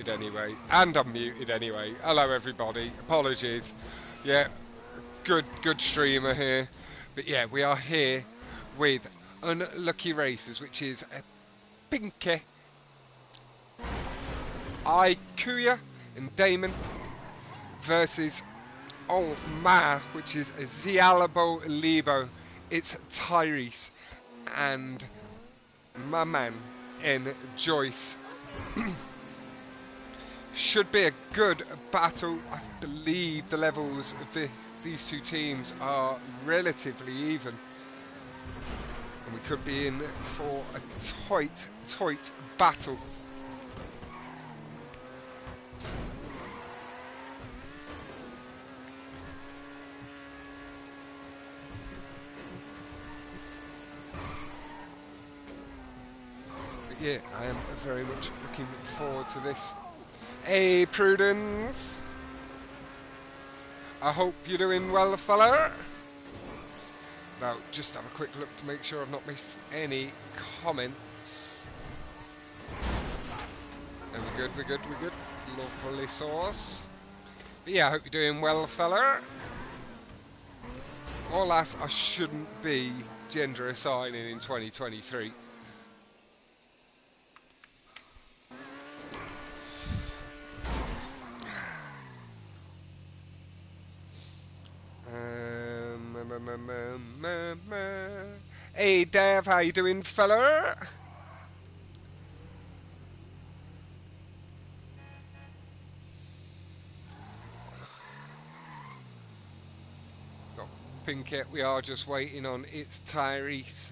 muted anyway, and unmuted anyway. Hello everybody, apologies. Yeah, good streamer here. But yeah, we are here with Unlucky Racers, which is a Pinkkivohveli, Aykuaa and Daemon versus which is AlboLibo. It's NJxyce and my man NJxyce. Should be a good battle. I believe the levels of these two teams are relatively even, and we could be in for a tight battle. But yeah, I am very much looking forward to this. Hey Prudence, I hope you're doing well, fella. Now, just have a quick look to make sure I've not missed any comments. And we're good. Lovely sauce. But yeah, I hope you're doing well, fella. Or lass, I shouldn't be gender assigning in 2023. Hey Dev, how you doing, fella? Got Pinkkivohveli, we are just waiting on it's Tyrese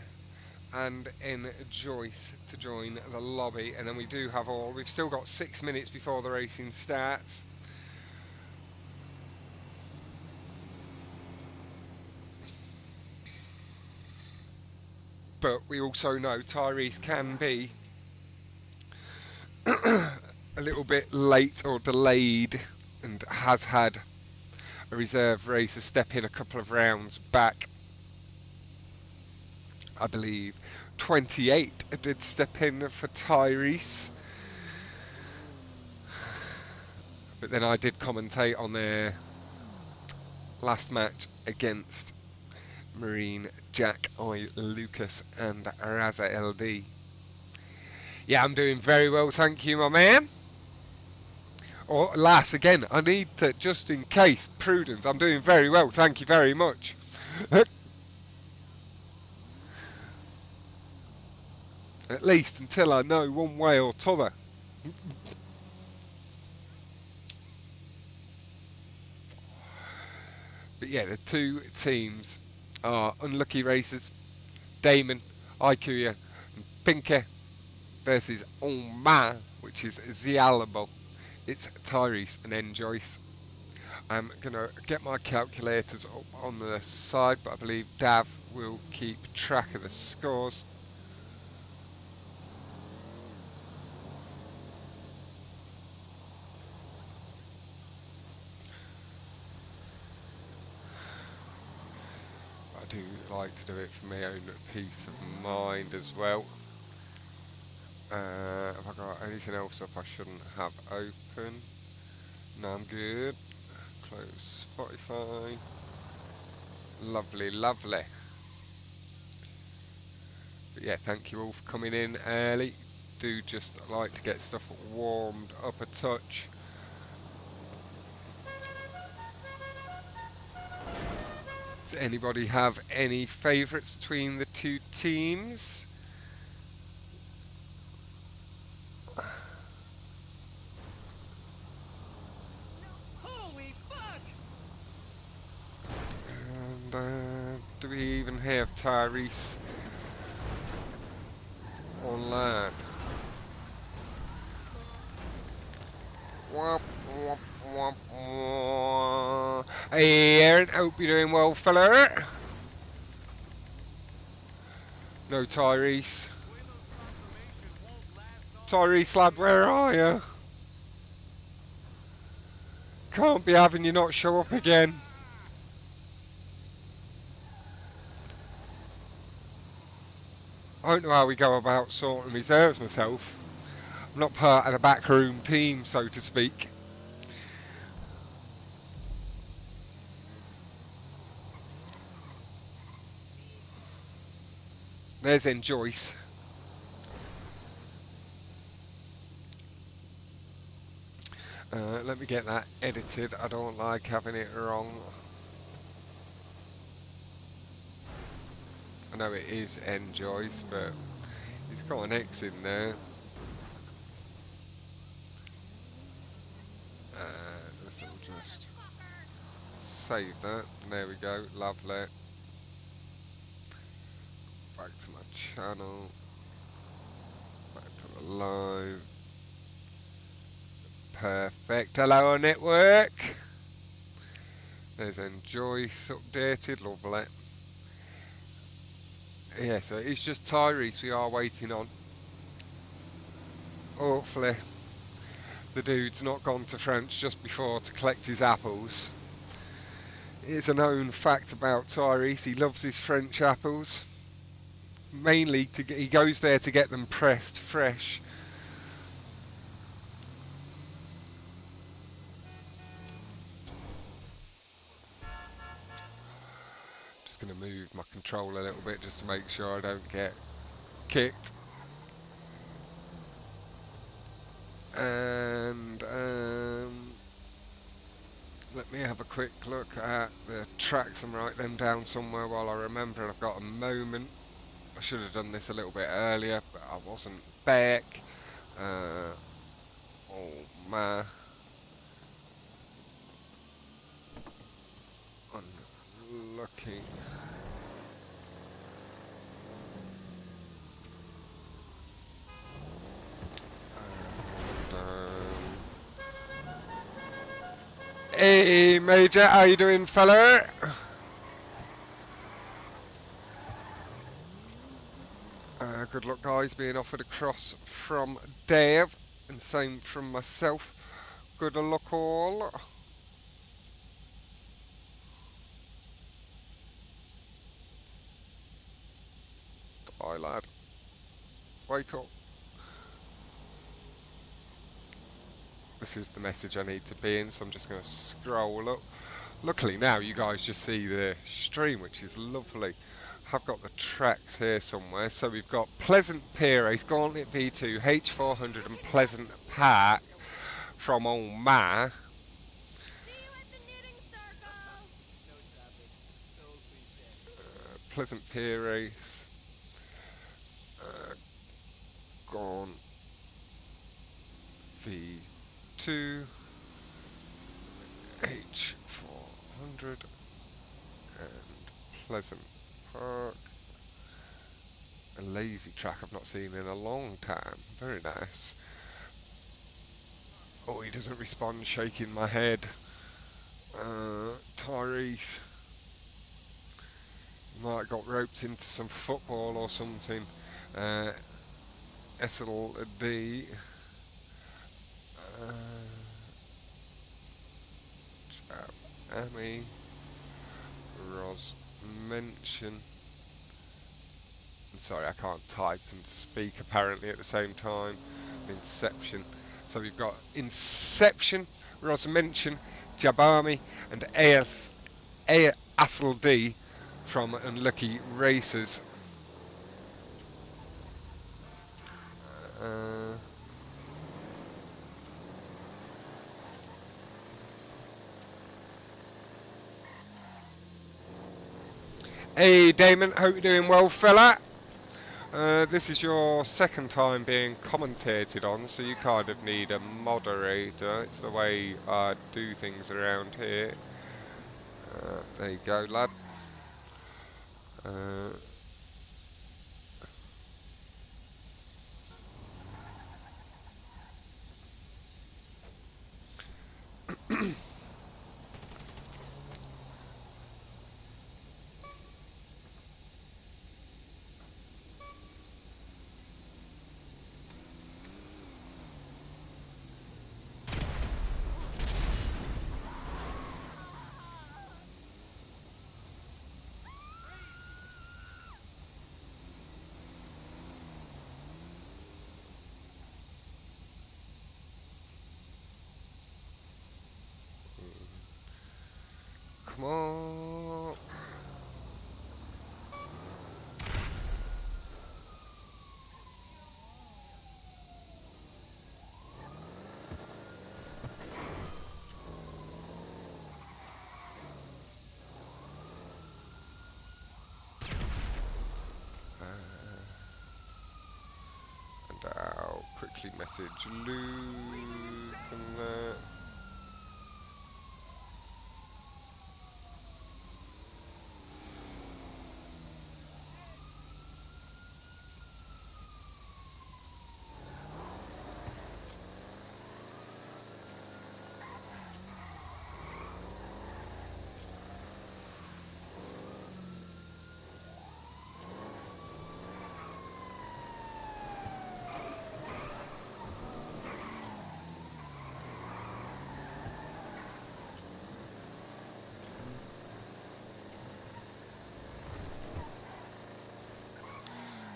and NJxyce to join the lobby, and then we do have we've still got 6 minutes before the racing starts. But we also know Tyrese can be a little bit late or delayed, and has had a reserve racer step in a couple of rounds back. I believe 28 did step in for Tyrese. But then I did commentate on their last match against Marine, Jack, Lucas and Raza LD. Yeah, I'm doing very well, thank you, my man. Or lass, again, I need to, just in case, Prudence, I'm doing very well, thank you very much. At least until I know one way or t'other. But yeah, the two teams are Unlucky Racers, Daemon, Aykuaa and Pinkkivohveli versus which is Albo. It's Tyrese and NJxyce. I'm going to get my calculators up on the side, but I believe Dav will keep track of the scores. I do like to do it for my own peace of mind as well. Have I got anything else up I shouldn't have open? No, I'm good. Close Spotify. Lovely. But yeah, thank you all for coming in early. Do just like to get stuff warmed up a touch. Does anybody have any favourites between the two teams? Holy fuck! And do we even have Tyrese online? Womp, womp, womp, womp. Hey Aaron, hope you're doing well, fella. No Tyrese. Tyrese lad, where are you? Can't be having you not show up again. I don't know how we go about sorting reserves myself. I'm not part of the backroom team, so to speak. There's NJxyce. Let me get that edited. I don't like having it wrong. I know it is NJxyce, but he's got an X in there. So we'll just save that. There we go. Lovely. Back to my channel. Back to the live. Perfect. Hello, network. There's NJxyce updated. Lovely. Yeah, so it's just Tyrese we are waiting on. Hopefully, the dude's not gone to France just before to collect his apples. It's a known fact about Tyrese. He loves his French apples. Mainly, he goes there to get them pressed fresh. Just going to move my control a little bit just to make sure I don't get kicked. And let me have a quick look at the tracks and write them down somewhere while I remember. I've got a moment. I should have done this a little bit earlier, but I wasn't back. Oh my. Unlucky. Hey Major, how you doing, fella? Good luck, guys, being offered a cross from Dave, and same from myself. Good luck, all. Bye, lad. Wake up. This is the message I need to be in, so I'm just going to scroll up. Luckily now you guys just see the stream, which is lovely. I've got the tracks here somewhere. So we've got Pleasant Pier Race, Gauntlet V2, H400 and Pleasant Park from Old Ma. Pleasant Pier Race. Gaunt V2, H400 and Pleasant Park. A lazy track I've not seen in a long time. Very nice. Oh, he doesn't respond, shaking my head. Tyrese might have got roped into some football or something. SLD. Amy. Ros mention. Sorry, I can't type and speak apparently at the same time. Inception. So we've got Inception, Rosmention, Jabami, and Asl D from Unlucky Racers. Hey Daemon, hope you're doing well, fella. This is your second time being commentated on, so you kind of need a moderator. It's the way I do things around here. There you go, lad. Come on. And I'll quickly message Luke and that.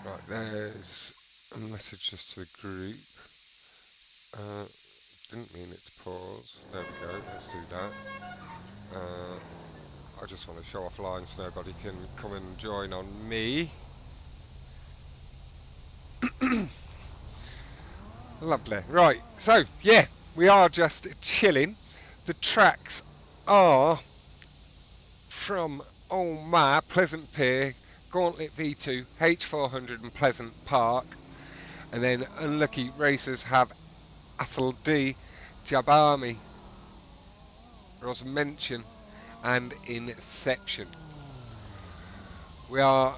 Right, there's a message just to the group. Didn't mean it to pause. There we go, let's do that. I just want to show off line so nobody can come and join on me. Lovely. Right, so yeah, we are just chilling. The tracks are from Pleasant Pier, Gauntlet V2, H400 and Pleasant Park. And then unlucky racers have Atal D, Jabami, Rosmention and Inception. We are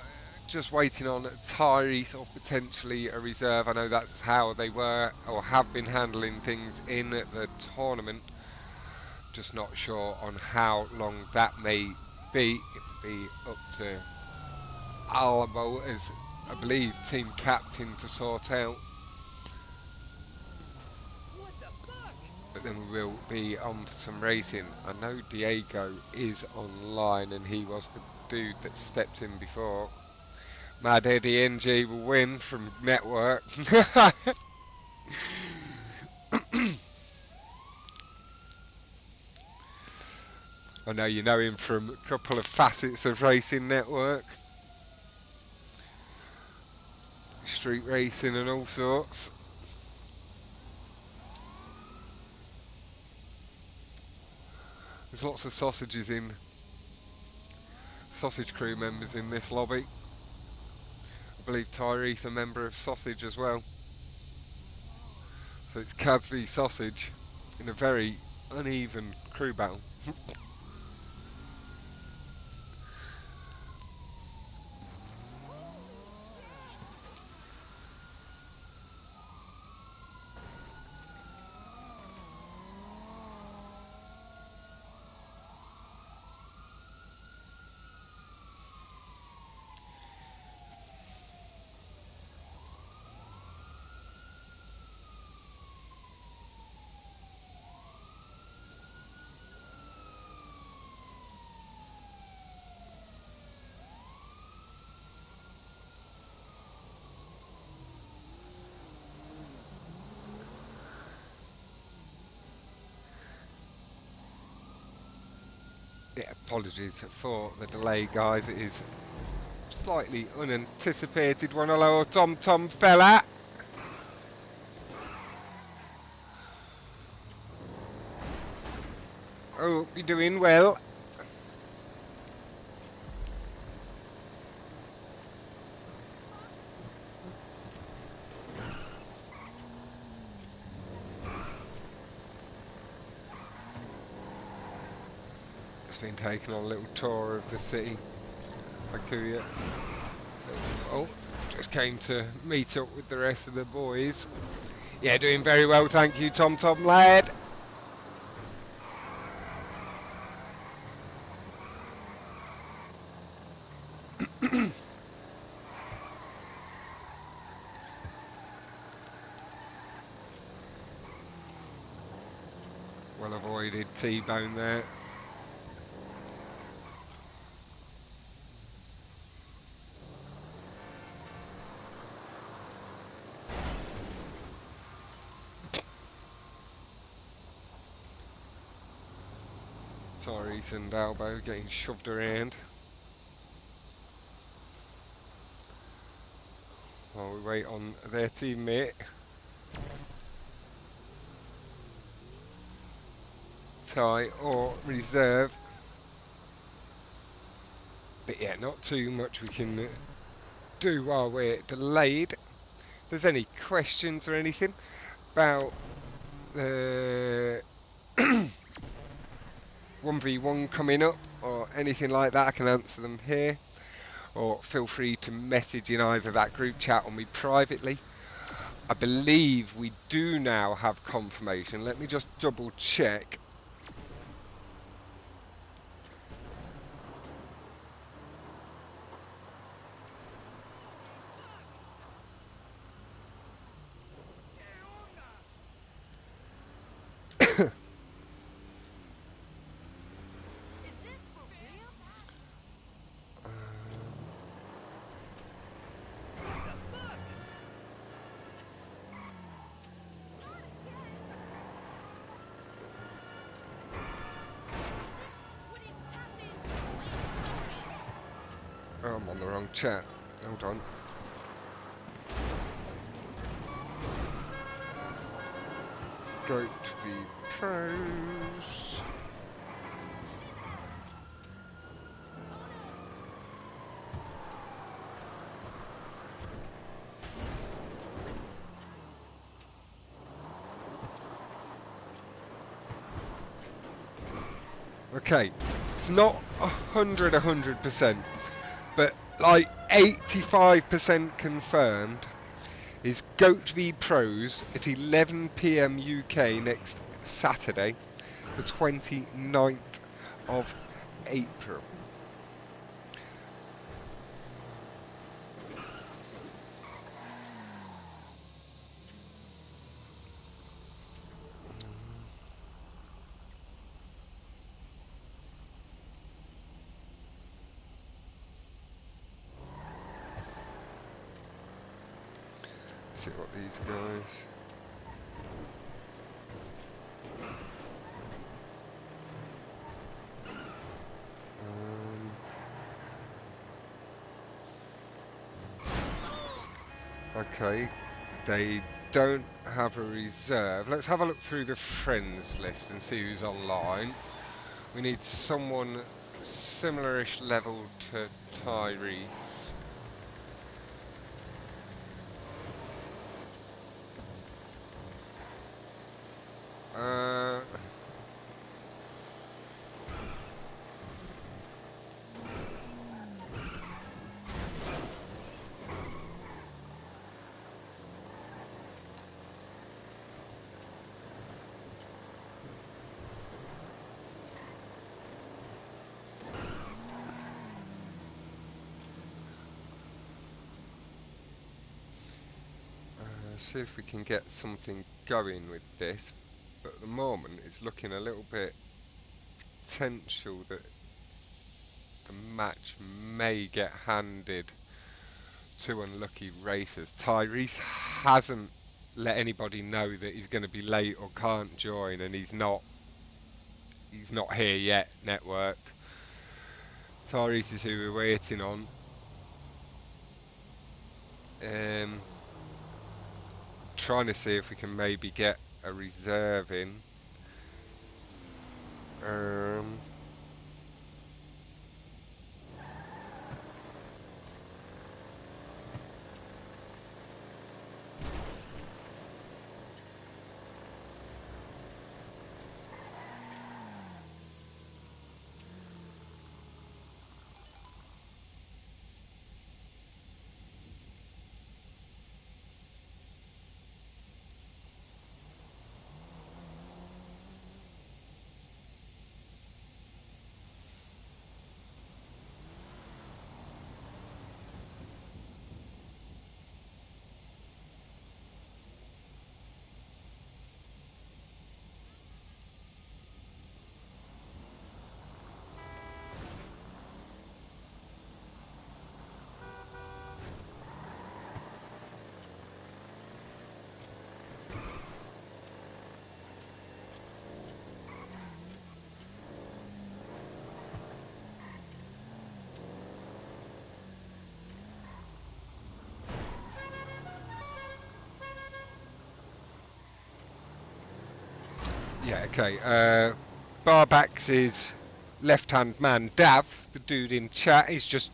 just waiting on Tyrese or potentially a reserve. I know that's how they were or have been handling things in the tournament. Just not sure on how long that may be. It will be up to Albo as, I believe, team captain to sort out. What the fuck? But then we will be on for some racing. I know Diego is online and he was the dude that stepped in before. Mad Eddie NG will win from Network. I know you know him from a couple of facets of Racing Network. Street racing and all sorts. There's lots of sausage crew members in this lobby. I believe Tyrese a member of Sausage as well. So it's Cadsby Sausage in a very uneven crew battle. Holy shit! Yeah, apologies for the delay, guys. It is slightly unanticipated one. Hello, Tom fella. Oh, you're doing well. Just been taking on a little tour of the city. Aykuaa. Oh, just came to meet up with the rest of the boys. Yeah, doing very well, thank you, Tom lad. Well avoided T-bone there. Tyrese and Albo getting shoved around while we wait on their teammate. Tie or reserve. But yeah, not too much we can do while we're delayed. If there's any questions or anything about the 1v1 coming up or anything like that, I can answer them here. Or feel free to message in either that group chat or me privately. I believe we do now have confirmation. Let me just double check. Is this for real? What the fuck? Wouldn't happen. Oh, I'm on the wrong chat. Hold on. Goat v pros. Okay, it's not 100%, but like 85% confirmed is Goat v Pros at 11 PM UK next Saturday, the 29th of April. See what these guys. Okay, they don't have a reserve. Let's have a look through the friends list and see who's online. We need someone similar-ish level to Tyrese. Uh, see if we can get something going with this. But at the moment, it's looking a little bit potential that the match may get handed to unlucky racers. Tyrese hasn't let anybody know that he's going to be late or can't join, and he's not here yet. Network. Tyrese is who we're waiting on. Trying to see if we can maybe get a reserve in. Yeah, okay. Barbax's left-hand man, Dav, the dude in chat, is just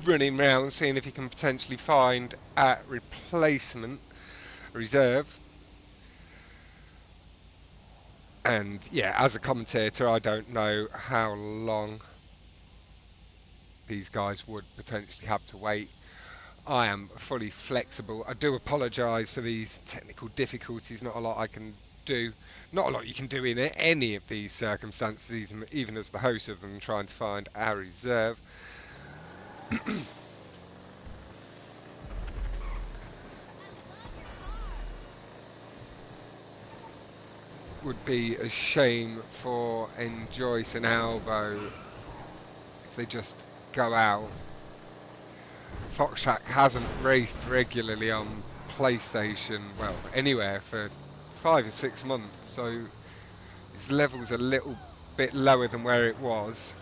running around seeing if he can potentially find a replacement reserve. And yeah, as a commentator, I don't know how long these guys would potentially have to wait. I am fully flexible. I do apologise for these technical difficulties. Not a lot I can do. Not a lot you can do in any of these circumstances, even as the host of them, trying to find our reserve. Would be a shame for NJxyce and Albo if they just go out. Foxtrack hasn't raced regularly on PlayStation, well, anywhere for 5 or 6 months, so his level's a little bit lower than where it was.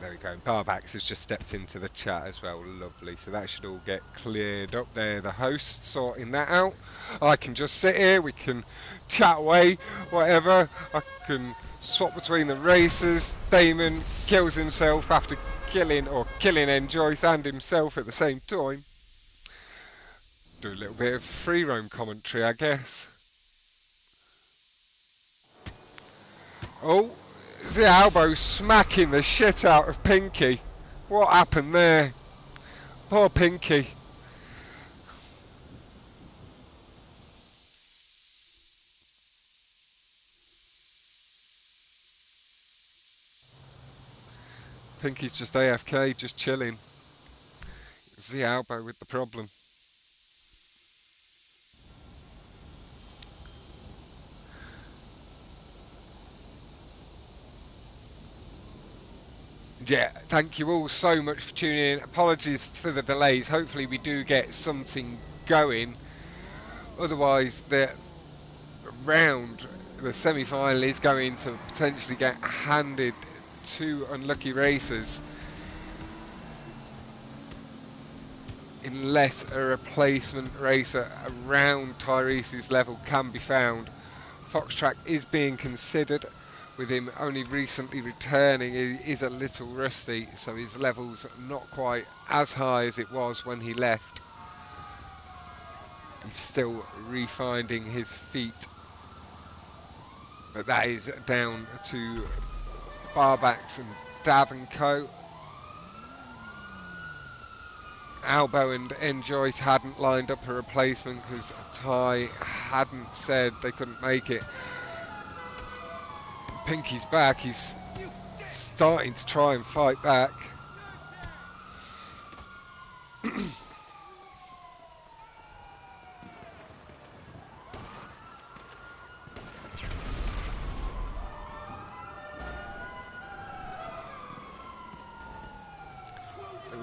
There we go. Barbax has just stepped into the chat as well. Lovely. So that should all get cleared up there. The host sorting that out. I can just sit here. We can chat away. Whatever. I can swap between the racers. Daemon kills himself after killing NJxyce and himself at the same time. Do a little bit of free roam commentary, I guess. Oh, the elbow smacking the shit out of Pinky. What happened there? Poor Pinky. Pinky's just AFK, just chilling. It's the elbow with the problem. Yeah, thank you all so much for tuning in. Apologies for the delays. Hopefully we do get something going. Otherwise, the round, the semi-final is going to potentially get handed to unlucky racers unless a replacement racer around Tyrese's level can be found. Foxtrack is being considered. With him only recently returning, he is a little rusty, so his level's not quite as high as it was when he left. He's still refinding his feet, but that is down to Barbax and Dav and Co. Albo and NJxyce hadn't lined up a replacement because Ty hadn't said they couldn't make it. Pinky's back, he's starting to try and fight back.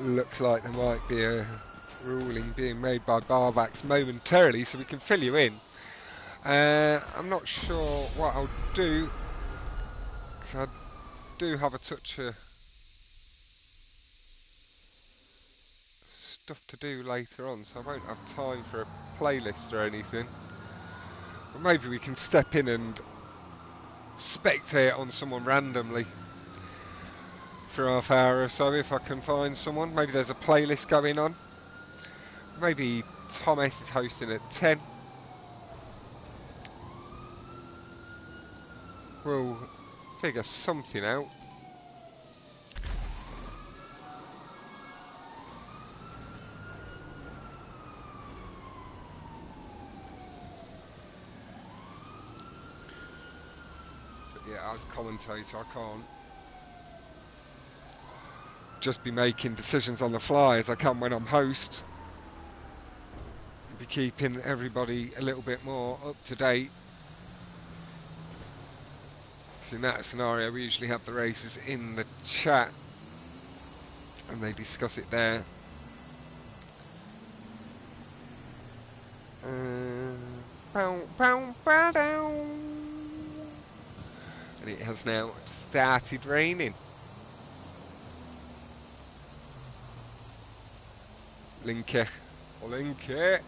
Looks like there might be a ruling being made by Barbax momentarily, so we can fill you in. I'm not sure what I'll do, because I do have a touch of stuff to do later on, so I won't have time for a playlist or anything. But maybe we can step in and spectate on someone randomly for half hour or so if I can find someone. Maybe there's a playlist going on. Maybe Tom S is hosting at 10. We'll figure something out. But yeah, as commentator, I can't just be making decisions on the fly as I can when I'm host. Be keeping everybody a little bit more up to date. So in that scenario, we usually have the racers in the chat and they discuss it there. Bow, bow, bow, down. And it has now started raining. Linke. Linke.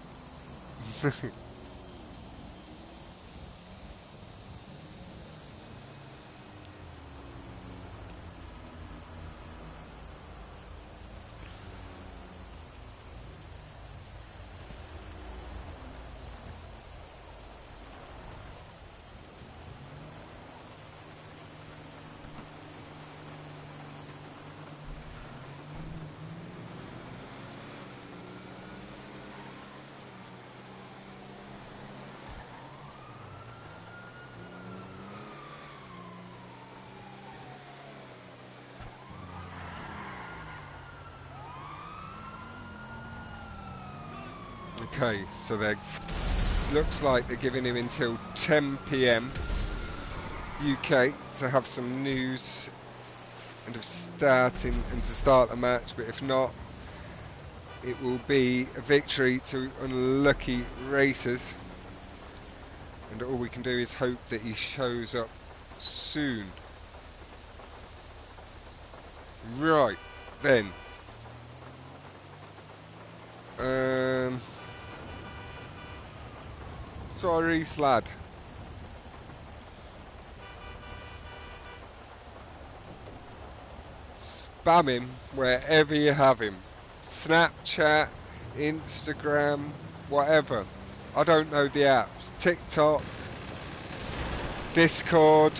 Okay, so they looks like they're giving him until 10 PM UK to have some news and of starting and to start the match, but if not, it will be a victory to unlucky racers, and all we can do is hope that he shows up soon. Right then, Tyrese lad, spam him wherever you have him. Snapchat, Instagram, whatever. I don't know the apps. TikTok, Discord.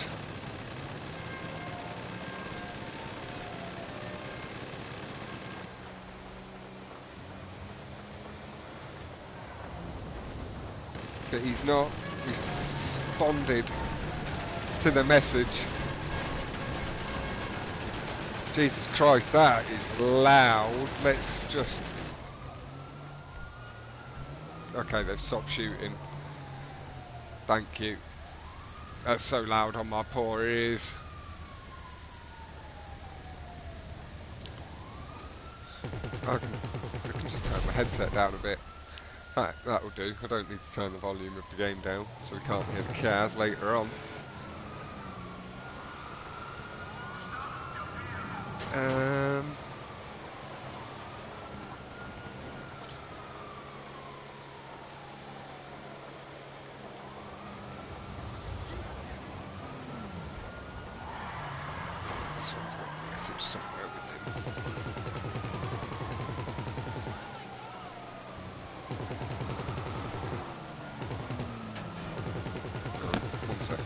But he's not responded to the message. Jesus Christ, that is loud. Let's just... Okay, they've stopped shooting. Thank you. That's so loud on my poor ears. I can just turn my headset down a bit. That'll do. I don't need to turn the volume of the game down so we can't hear the cars later on. Message somewhere with him. One second.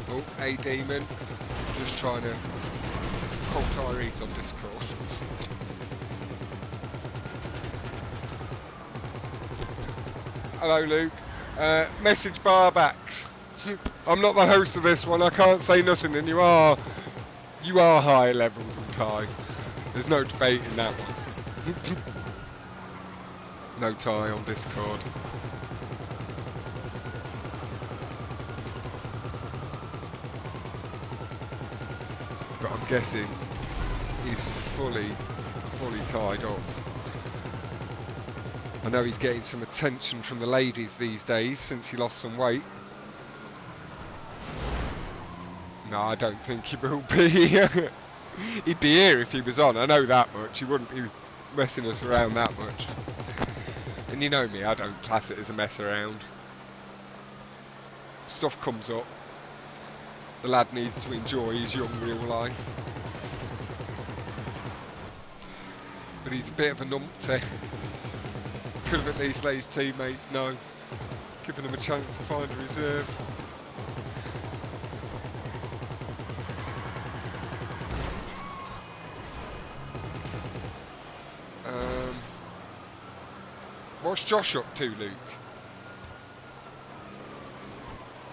Oh, hey Daemon. Just trying to call Tyrese on Discord. Hello Luke. Message barbacks. I'm not the host of this one, I can't say nothing, and you are higher level than Ty. There's no debate in that one. No Ty on Discord. But I'm guessing he's fully tied up. I know he's getting some attention from the ladies these days since he lost some weight. No, I don't think he will be. He'd be here if he was on, I know that much. He wouldn't be messing us around that much. And you know me, I don't class it as a mess around. Stuff comes up. The lad needs to enjoy his young real life. But he's a bit of a numpty. Could have at least let his teammates know. Giving them a chance to find a reserve. What's Josh up to, Luke?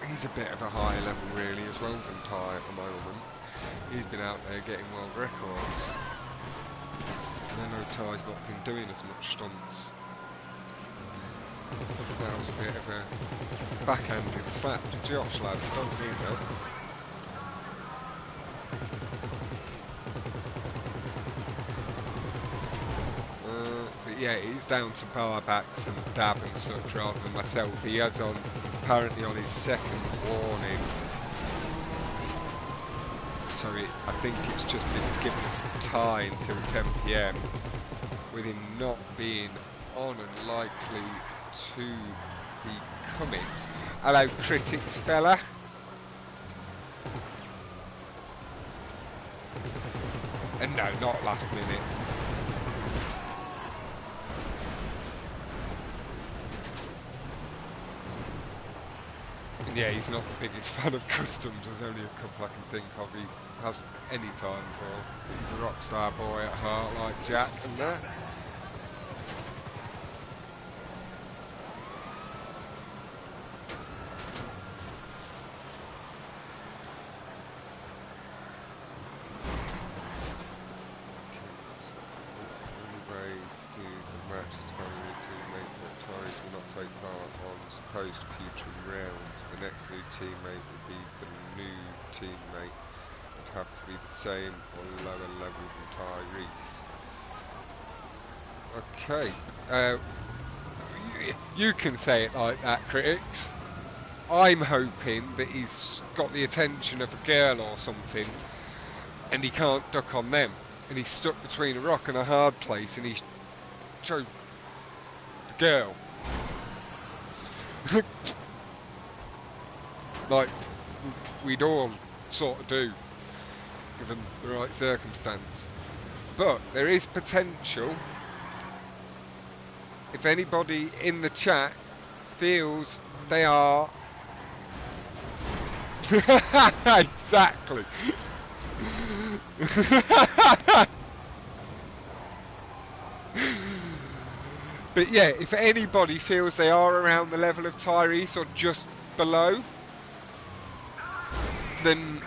He's a bit of a higher level really as well than Ty at the moment. He's been out there getting world records. I know Ty's not been doing as much stunts. That was a bit of a backhanded slap to Josh, lads. Don't mean that. But yeah, he's down to bar backs and dab and such rather than myself. He's apparently on his second warning. So I think it's just been given time until 10 PM with him not being on and likely to be coming. Hello, critics fella. And no, not last minute. And yeah, he's not the biggest fan of customs. There's only a couple I can think of he has any time for. He's a rock star boy at heart, like Jack and that. Future rounds, the next new teammate would be the new teammate. Would have to be the same or lower level than Tyrese. Okay, you can say it like that, critics. I'm hoping that he's got the attention of a girl or something, and he can't duck on them, and he's stuck between a rock and a hard place, and he chose the girl. Like we'd all sort of do, given the right circumstance. But there is potential. If anybody in the chat feels they are... Exactly. But yeah, if anybody feels they are around the level of Tyrese or just below, then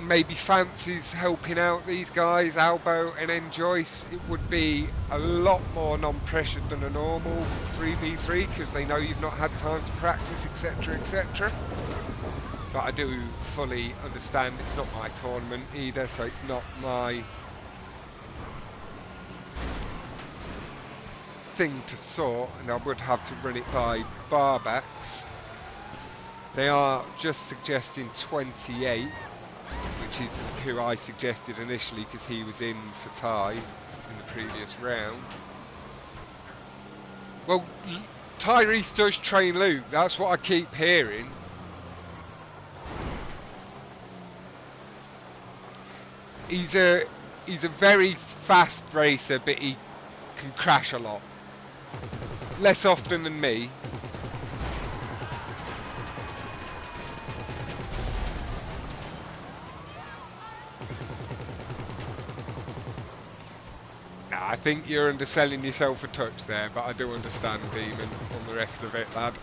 maybe fancies helping out these guys, Albo and NJxyce, it would be a lot more non-pressured than a normal 3v3 because they know you've not had time to practice, etc, etc. But I do fully understand it's not my tournament either, so it's not my thing to sort, and I would have to run it by barbacks. They are just suggesting 28, which is who I suggested initially because he was in for Ty in the previous round. Well, Tyrese does train Luke, that's what I keep hearing. He's a very fast racer, but he can crash a lot. Less often than me. I think you're underselling yourself a touch there, but I do understand Demon on the rest of it, lad.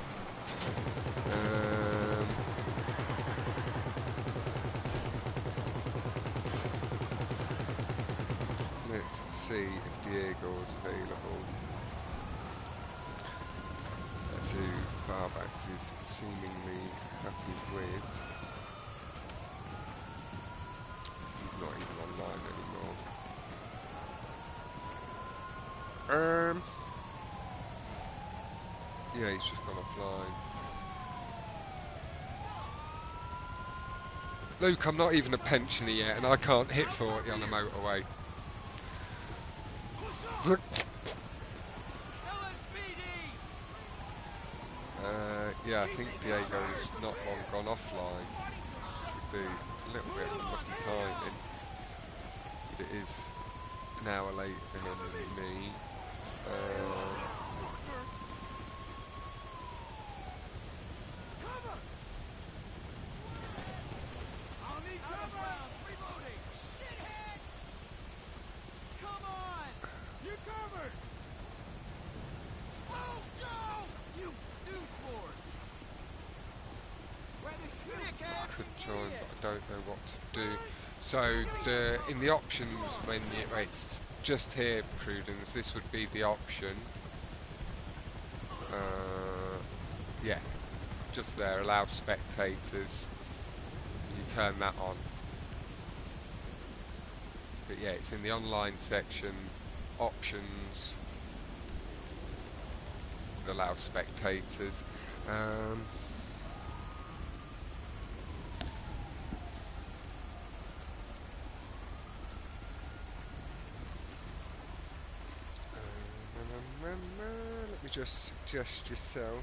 Let's see if Diego is available. That's who Barbax is seemingly happy with. He's not even online anymore. Yeah, he's just gone offline. Luke, I'm not even a pensioner yet, and I can't hit 40 on the motorway. Yeah, I think Diego's not long gone offline. Could be a little bit of unlucky timing, but it is an hour later for him than me. what to do. So in the options menu, it's just here, Prudence. This would be the option. Yeah, just there. Allow spectators. You turn that on. But yeah, it's in the online section. Options. Allow spectators. Let me just suggest yourself.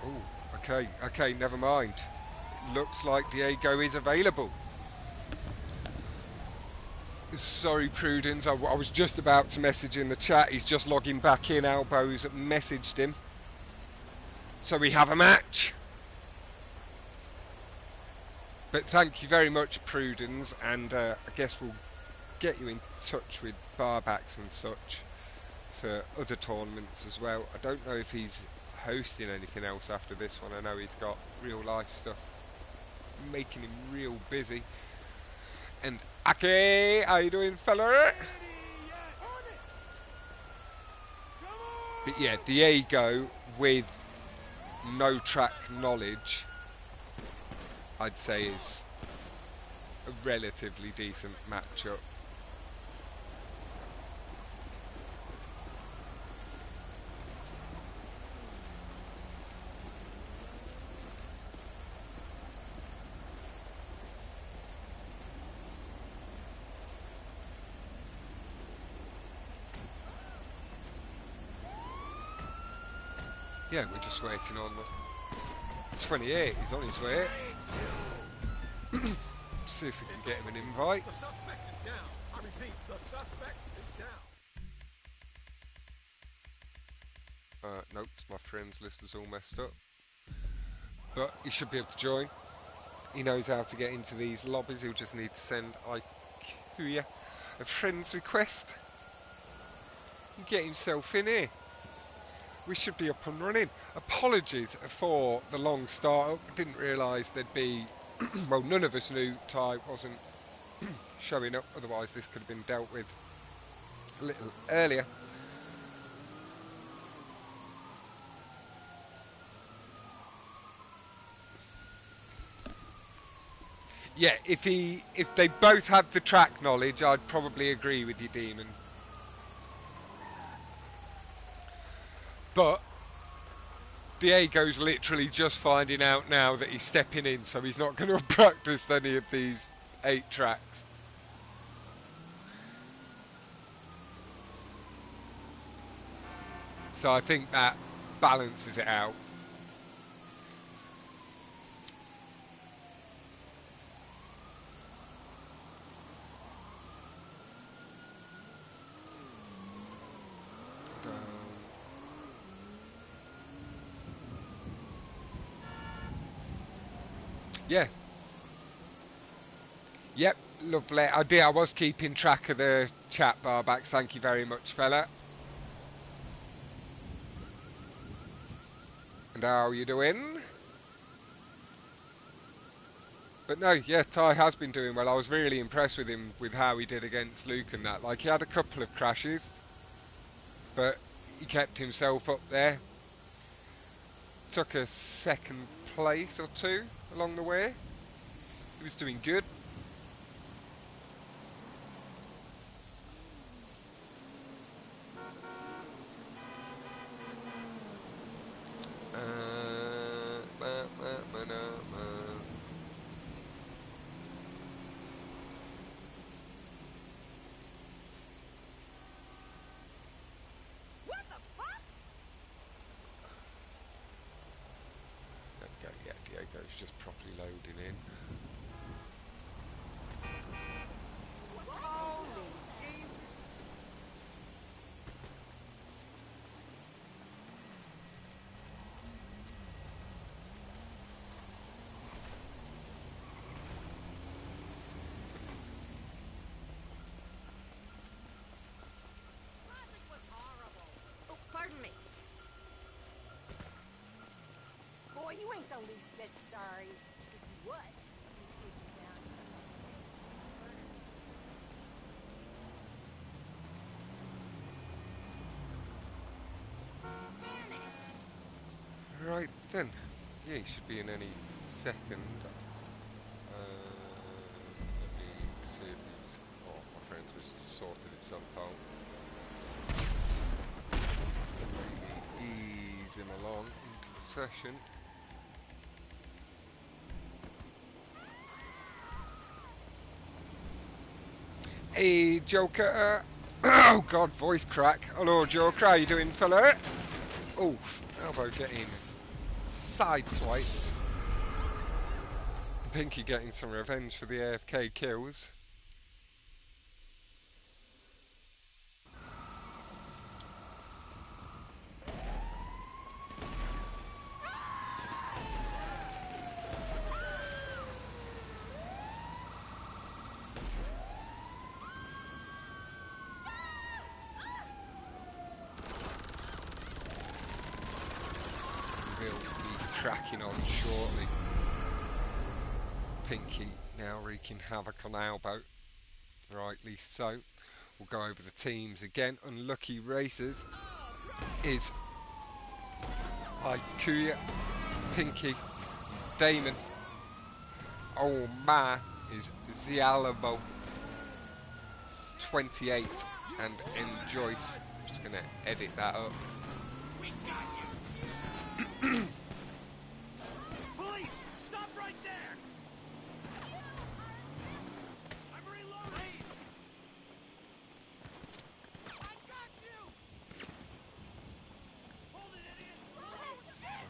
Oh, okay, never mind. Looks like Diego is available. Sorry, Prudence, I was just about to message in the chat. He's just logging back in. Albo's messaged him. So we have a match. But thank you very much, Prudence, and I guess we'll get you in touch with Barbacks and such for other tournaments as well. I don't know if he's hosting anything else after this one. I know he's got real life stuff making him real busy. And Ake, how you doing, fella? But yeah, Diego with no track knowledge, I'd say is a relatively decent matchup. Yeah, we're just waiting on the 28. He's on his way. See if we can get him an invite. The suspect is down. I repeat, the suspect is down. Nope, my friends list is all messed up. But he should be able to join. He knows how to get into these lobbies. He'll just need to send Aykuaa a friend's request and get himself in here. We should be up and running. Apologies for the long start up. Didn't realise there'd be... well, none of us knew Ty wasn't showing up. Otherwise, this could have been dealt with a little earlier. Yeah, if they both had the track knowledge, I'd probably agree with you, Demon. But Diego's literally just finding out now that he's stepping in, so he's not going to have practiced any of these 8 tracks. So I think that balances it out. Yeah. Yep, lovely. I was keeping track of the chat, Barbacks. Thank you very much, fella. And how are you doing? But no, yeah, Ty has been doing well. I was really impressed with him, with how he did against Luke and that. Like, he had a couple of crashes, but he kept himself up there. Took a second place or 2 along the way. He was doing good. What the fuck? There we go. Yeah, Diego's just properly loading in. least bit sorry. If he was, he'd take you down from that. Damn it! Right then. Yeah, he should be in any second. Let me see if he's... Oh, my friend's just sorted itself out. Maybe ease him along into the session. Hey, Joker! Oh God, voice crack. Hello, Joker. How you doing, fella? Oof, elbow getting sideswiped. Pinky getting some revenge for the AFK kills. We'll be cracking on shortly. Pinky now wreaking havoc on Albo. Rightly so. We'll go over the teams again. Unlucky Racers is Aykuaa, Pinky, Daemon. Oh my is AlboLibo 28 and NJxyce. Just gonna edit that up. Police, stop right there! I'm reloading! I got you! Hold it, idiot! Oh, shit!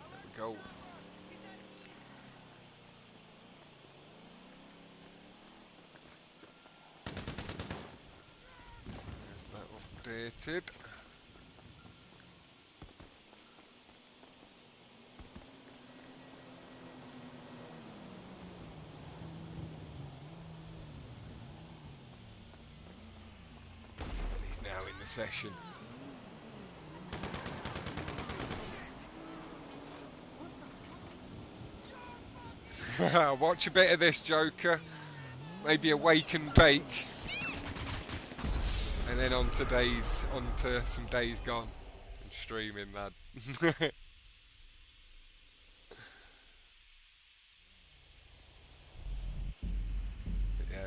There we go. There's that updated. And he's now in the session. Watch a bit of this, Joker. Maybe a wake and bake. And then on to some days gone. And streaming, lad. There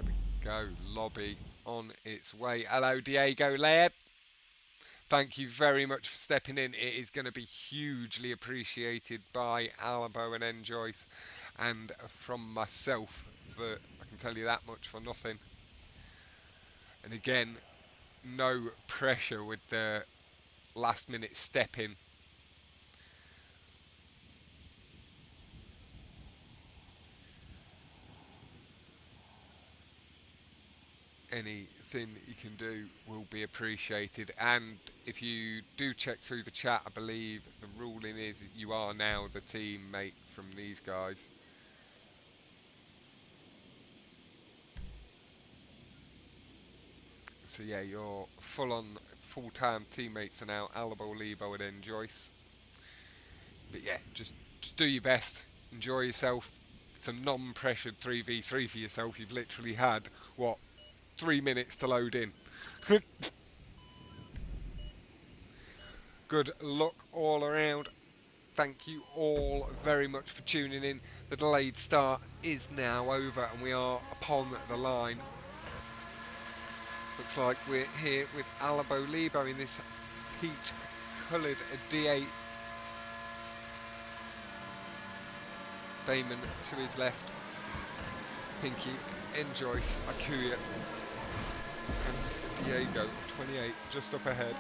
we go. Lobby on its way. Hello, Diego Lab. Thank you very much for stepping in. It is going to be hugely appreciated by Albo and NJxyce and from myself. For I can tell you that much for nothing. And again, no pressure with the last minute step in. Anything that you can do will be appreciated, and if you do check through the chat, I believe the ruling is that you are now the teammate from these guys. So yeah, your full-time teammates are now AlboLibo and NJxyce. But yeah, just do your best, enjoy yourself. It's a non-pressured 3v3 for yourself. You've literally had what, 3 minutes to load in. Good luck all around. Thank you all very much for tuning in. The delayed start is now over and we are upon the line. Looks like we're here with AlboLibo in this peach coloured D8. Daemon to his left. Pinky, NJxyce, Aykuaa and Diego, 28, just up ahead.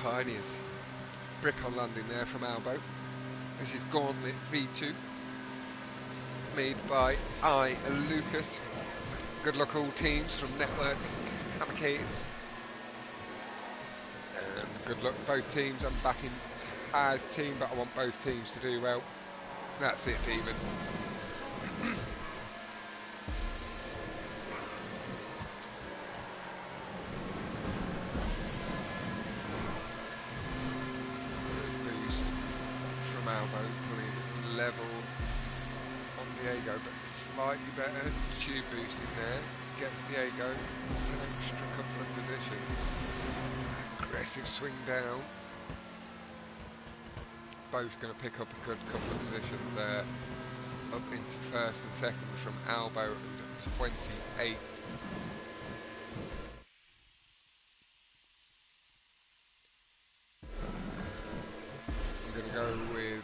Tiniest brick on landing there from Albo. This is Gauntlet V2, made by Lucas. Good luck all teams from Network Kamikazes. And good luck both teams. I'm backing Ty's team, but I want both teams to do well. That's it, Demon. Albo pulling level on Diego, but slightly better tube boost in there. Gets Diego an extra couple of positions. Aggressive swing down. Bo's going to pick up a good couple of positions there. Up into first and second from Albo and 28. I'm going to go with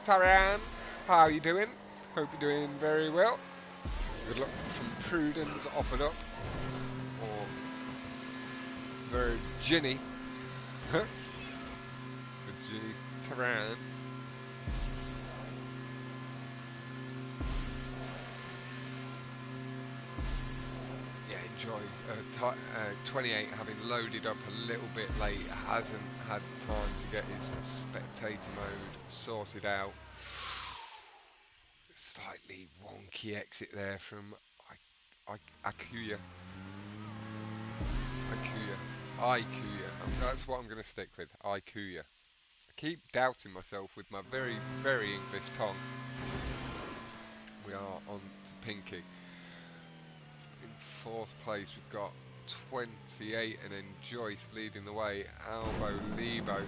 Taran. How are you doing? Hope you're doing very well. Good luck from Prudence off and up. Or Virginie. Virginie Taran. Yeah, enjoy. 28 having loaded up a little bit late, hasn't had time to get his spectator mode sorted out. Slightly wonky exit there from Aykuaa. That's what I'm going to stick with. Aykuaa. I keep doubting myself with my very, very English tongue. We are on to Pinky. In fourth place, we've got 28 and NJxyce leading the way. AlboLibo.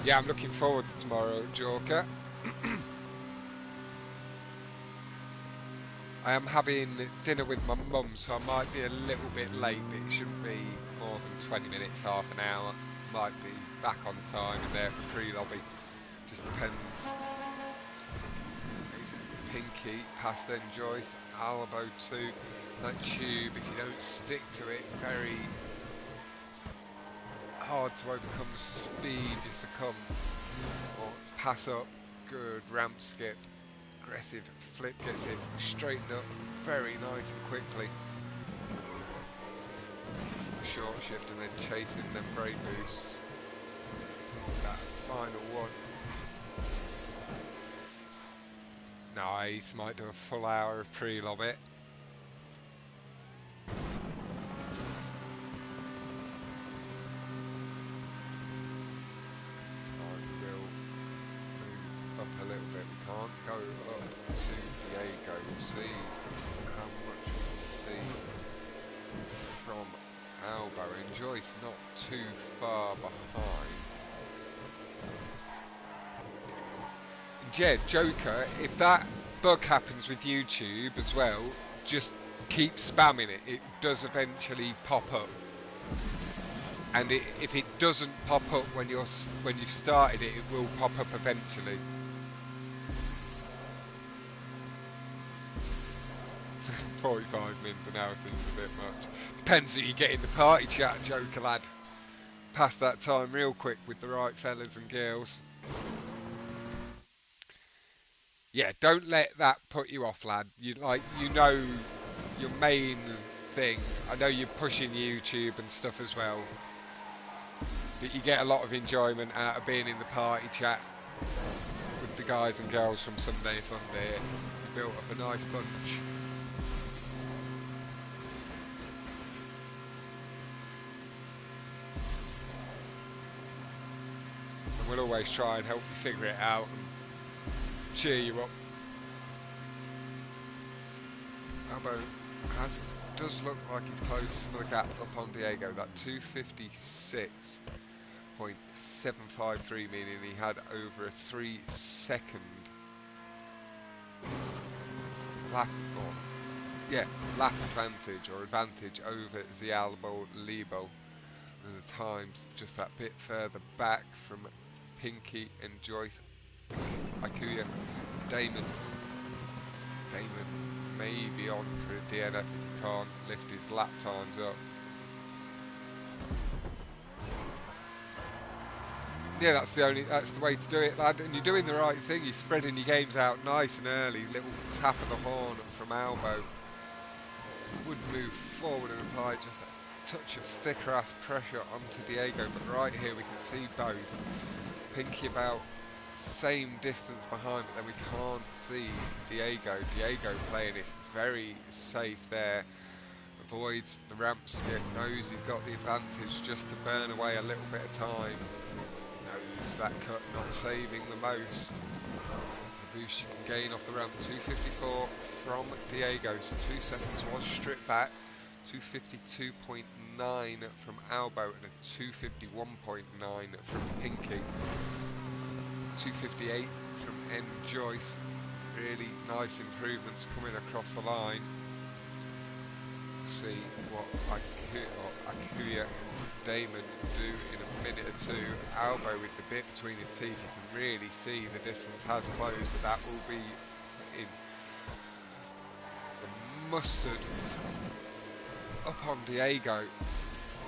Yeah, I'm looking forward to tomorrow, Joker. I am having dinner with my mum, so I might be a little bit late, but it shouldn't be more than 20 minutes, half an hour. Might be back on time in there for pre-lobby. Just depends. Pinky past NJxyce, Albo 2. That tube, if you don't stick to it, very hard to overcome speed, you succumb. Or pass up, good ramp skip. Aggressive flip, gets it straightened up very nice and quickly. The short shift and then chasing them brake boosts. This is that final one. Nice, might do a full hour of pre-lobby. Up a little bit, we can't go up to Diego. We'll see how much we see from Albo. NJxyce not too far behind. Yeah, Joker, if that bug happens with YouTube as well, just keep spamming it. It does eventually pop up. And if it doesn't pop up when you've started it, it will pop up eventually. 45 minutes an hour seems a bit much. Depends who you get in the party chat, Joker lad. Pass that time real quick with the right fellas and girls. Yeah, don't let that put you off, lad. You know your main thing. I know you're pushing YouTube and stuff as well, but you get a lot of enjoyment out of being in the party chat with the guys and girls from Sunday Fun Day. You built up a nice bunch. And we'll always try and help you figure it out and cheer you up. Albo does look like he's close to the gap up on Diego. That 256.753, meaning he had over a 3 second lap, lap advantage or advantage over the AlboLibo. And the times just that bit further back from Pinky and NJxyce. Aykuaa, Daemon may be on for a DNF if he can't lift his lap times up. Yeah, that's the way to do it, lad. And you're doing the right thing. You're spreading your games out nice and early. Little tap of the horn from Albo would move forward and apply just a touch of thicker ass pressure onto Diego. But right here we can see both. Pinky about same distance behind, but then we can't see Diego. Diego playing it very safe there. Avoids the ramp skip, knows he's got the advantage just to burn away a little bit of time. Knows just that cut not saving the most. The boost you can gain off the ramp, 254 from Diego, so 2 seconds was stripped back. 252.9 from Albo and a 251.9 from Pinky. 258 from NJxyce. Really nice improvements coming across the line. See what Aykuaa and Daemon do in a minute or two. Albo with the bit between his teeth, you can really see the distance has closed, but that will be in the mustard up on Diego.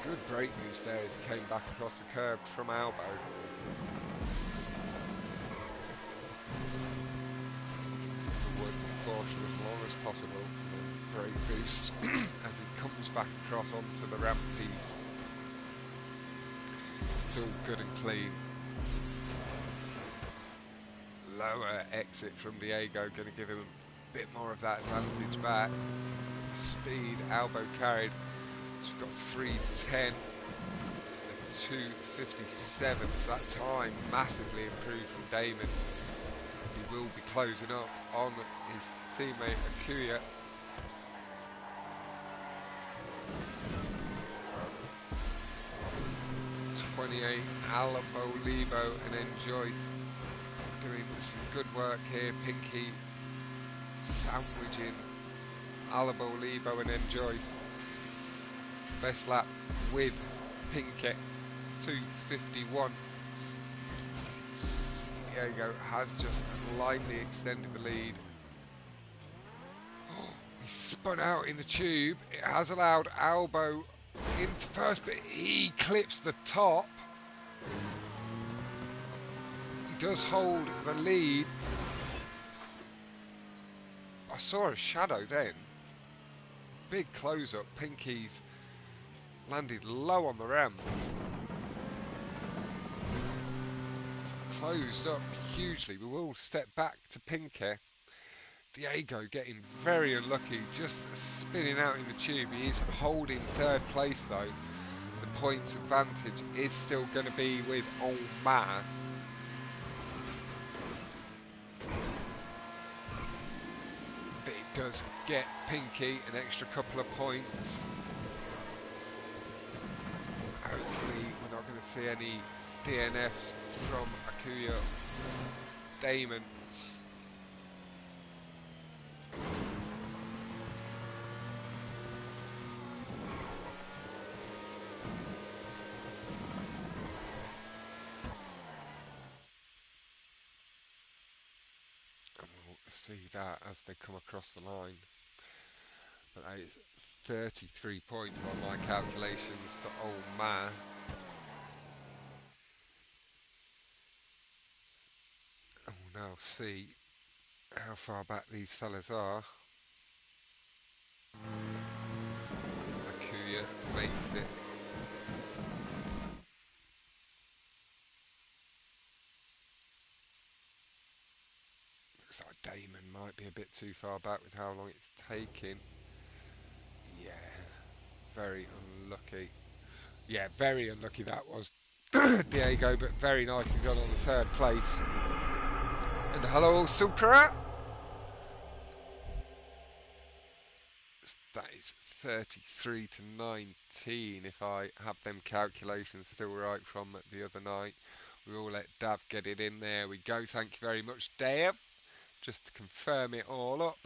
Good brake moves there as he came back across the curb from Albo. Work the caution as long as possible. Brake boost as he comes back across onto the ramp piece. It's all good and clean. Lower exit from Diego, going to give him a bit more of that advantage back. Speed, Albo carried. So we've got 3:10, 2:57. So that time massively improved from Daemon. He will be closing up on his teammate Aykuaa. AlboLibo and NJxyce doing some good work here. Pinky sandwiching AlboLibo and NJxyce. Best lap with Pinky, 2:51. Diego has just lightly extended the lead. Oh, he spun out in the tube. It has allowed Albo into first, but he clips the top. He does hold the lead. I saw a shadow then. Big close up. Pinky's landed low on the ramp. It's closed up hugely. We will step back to Pinky. Diego getting very unlucky, just spinning out in the tube. He is holding third place though. The points advantage is still going to be with Olma. But it does get Pinky an extra couple of points. Hopefully we're not going to see any DNFs from Aykuaa. Daemon. And we'll see that as they come across the line. But that is 33 points by my calculations to Old Ma. And we'll now see how far back these fellas are. Aykuaa makes it. Looks like Daemon might be a bit too far back with how long it's taking. Yeah, very unlucky. Yeah, very unlucky that was Diego, but very nicely done on the third place. And hello, Supra! That is 33 to 19 if I have them calculations still right from the other night. We will let Dav get it in. There we go. Thank you very much, Dav. Just to confirm it all up.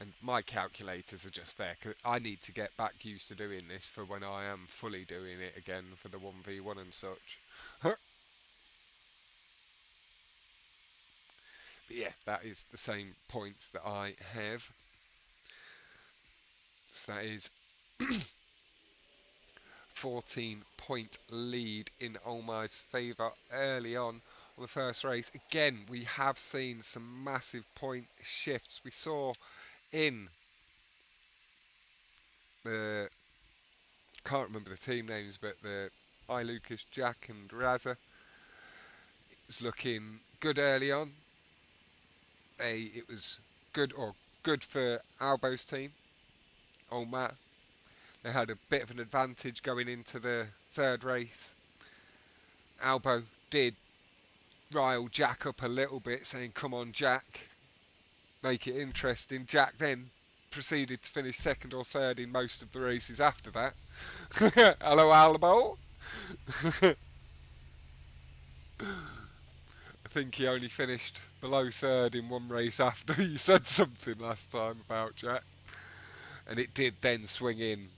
And my calculators are just there because I need to get back used to doing this for when I am fully doing it again for the 1v1 and such. But yeah, that is the same points that I have. So that is 14-point lead in Olmai's favour early on the first race. Again, we have seen some massive point shifts. We saw in the, can't remember the team names, but the Lucas, Jack and Raza, it was looking good early on. It was good for Albo's team, Olma. They had a bit of an advantage going into the third race. Albo did rile Jack up a little bit, saying, "Come on, Jack, make it interesting." Jack then proceeded to finish second or third in most of the races after that. Hello, Albo. I think he only finished below third in one race after he said something last time about Jack. And it did then swing in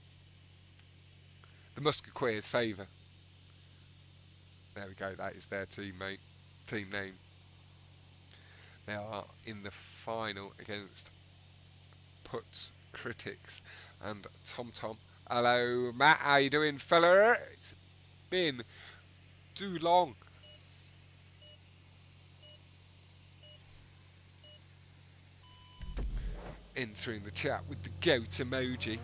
the Musketeers' favour. There we go, that is their team name. They are in the final against Puts Critics and Tom Tom. Hello, Matt, how you doing, fella? It's been too long. Entering the chat with the goat emoji.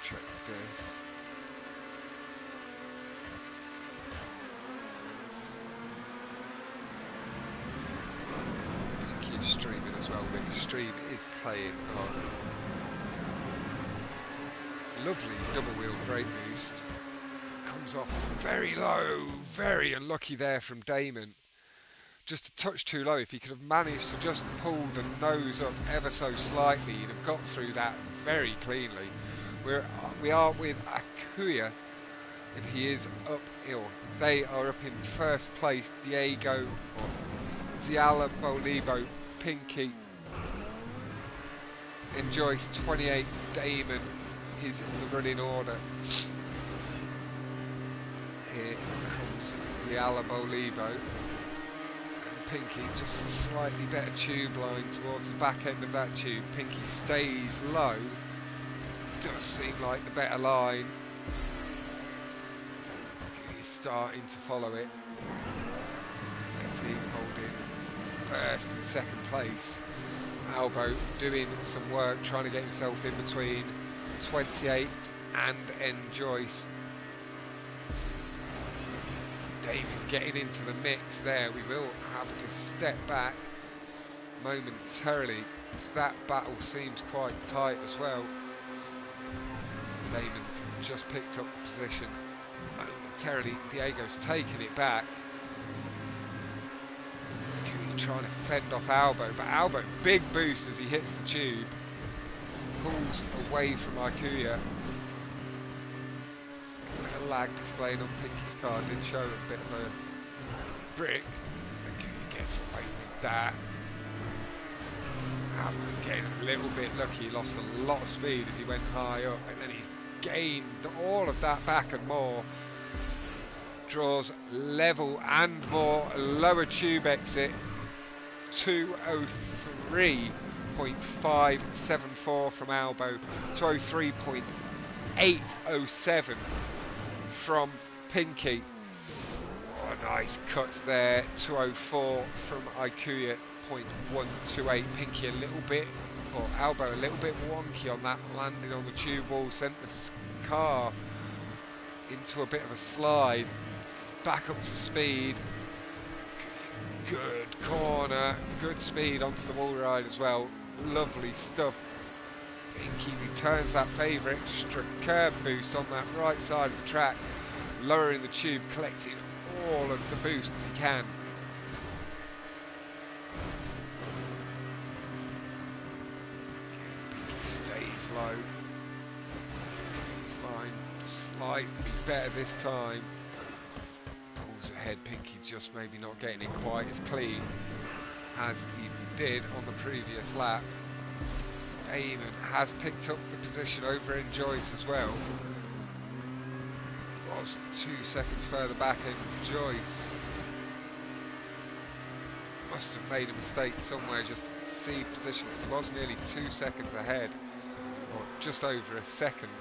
Check this. Pinky is streaming as well, but his stream is playing on. Lovely double wheel brake boost. Comes off very low, very unlucky there from Daemon. Just a touch too low. If he could have managed to just pull the nose up ever so slightly, he'd have got through that very cleanly. We are with Aykuaa, and he is uphill. They are up in first place. Diego, AlboLibo, Pinky, NJxyce 28, Daemon is in the running order. Here comes AlboLibo. Pinky, just a slightly better tube line towards the back end of that tube. Pinky stays low, does seem like the better line. He's starting to follow it. The team holding first and second place. Albo doing some work, trying to get himself in between 28 and NJxyce. David getting into the mix there. We will have to step back momentarily, because that battle seems quite tight as well. Damon's just picked up the position momentarily. Diego's taken it back. Trying to fend off Albo, but Albo, big boost as he hits the tube, pulls away from Aykuaa. A lag displaying on Pinky's car did show a bit of a brick. Aykuaa gets away with that. Albo getting a little bit lucky, he lost a lot of speed as he went high up, and then he's gained all of that back and more. Draws level and more, lower tube exit. 203.574 from Albo, 203.807 from Pinky. Oh, nice cuts there. 204 from Aykuaa, 0.128. Pinky a little bit, or Albo a little bit wonky on that landing on the tube wall, sent the car into a bit of a slide. Back up to speed. Good corner, good speed onto the wall ride as well. Lovely stuff. Pinky returns that favour, extra curb boost on that right side of the track, lowering the tube, collecting all of the boost he can. Pinky stays low. He's fine, slightly better this time. Ahead, Pinky just maybe not getting it quite as clean as he did on the previous lap. Daemon has picked up the position over NJxyce as well. Was 2 seconds further back NJxyce. Must have made a mistake somewhere, just seed position. He was nearly 2 seconds ahead, or just over a second.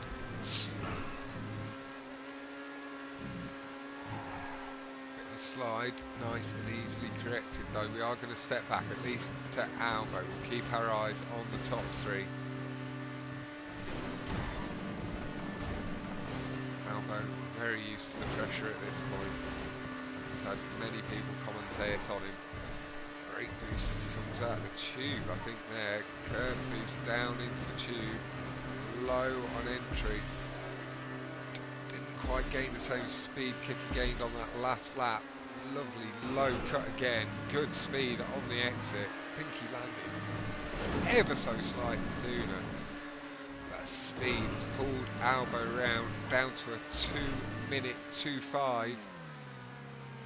Slide, nice and easily corrected though. We are going to step back at least to Albo. We'll keep our eyes on the top three. Albo very used to the pressure at this point. He's had many people commentate on him. Brake boost as he comes out of the tube, I think there. Curb boost down into the tube. low on entry. Didn't quite gain the same speed kick he gained on that last lap. Lovely low cut again. Good speed on the exit. Pinky landed ever so slightly sooner. That speed has pulled Albo round down to a 2-minute 2.5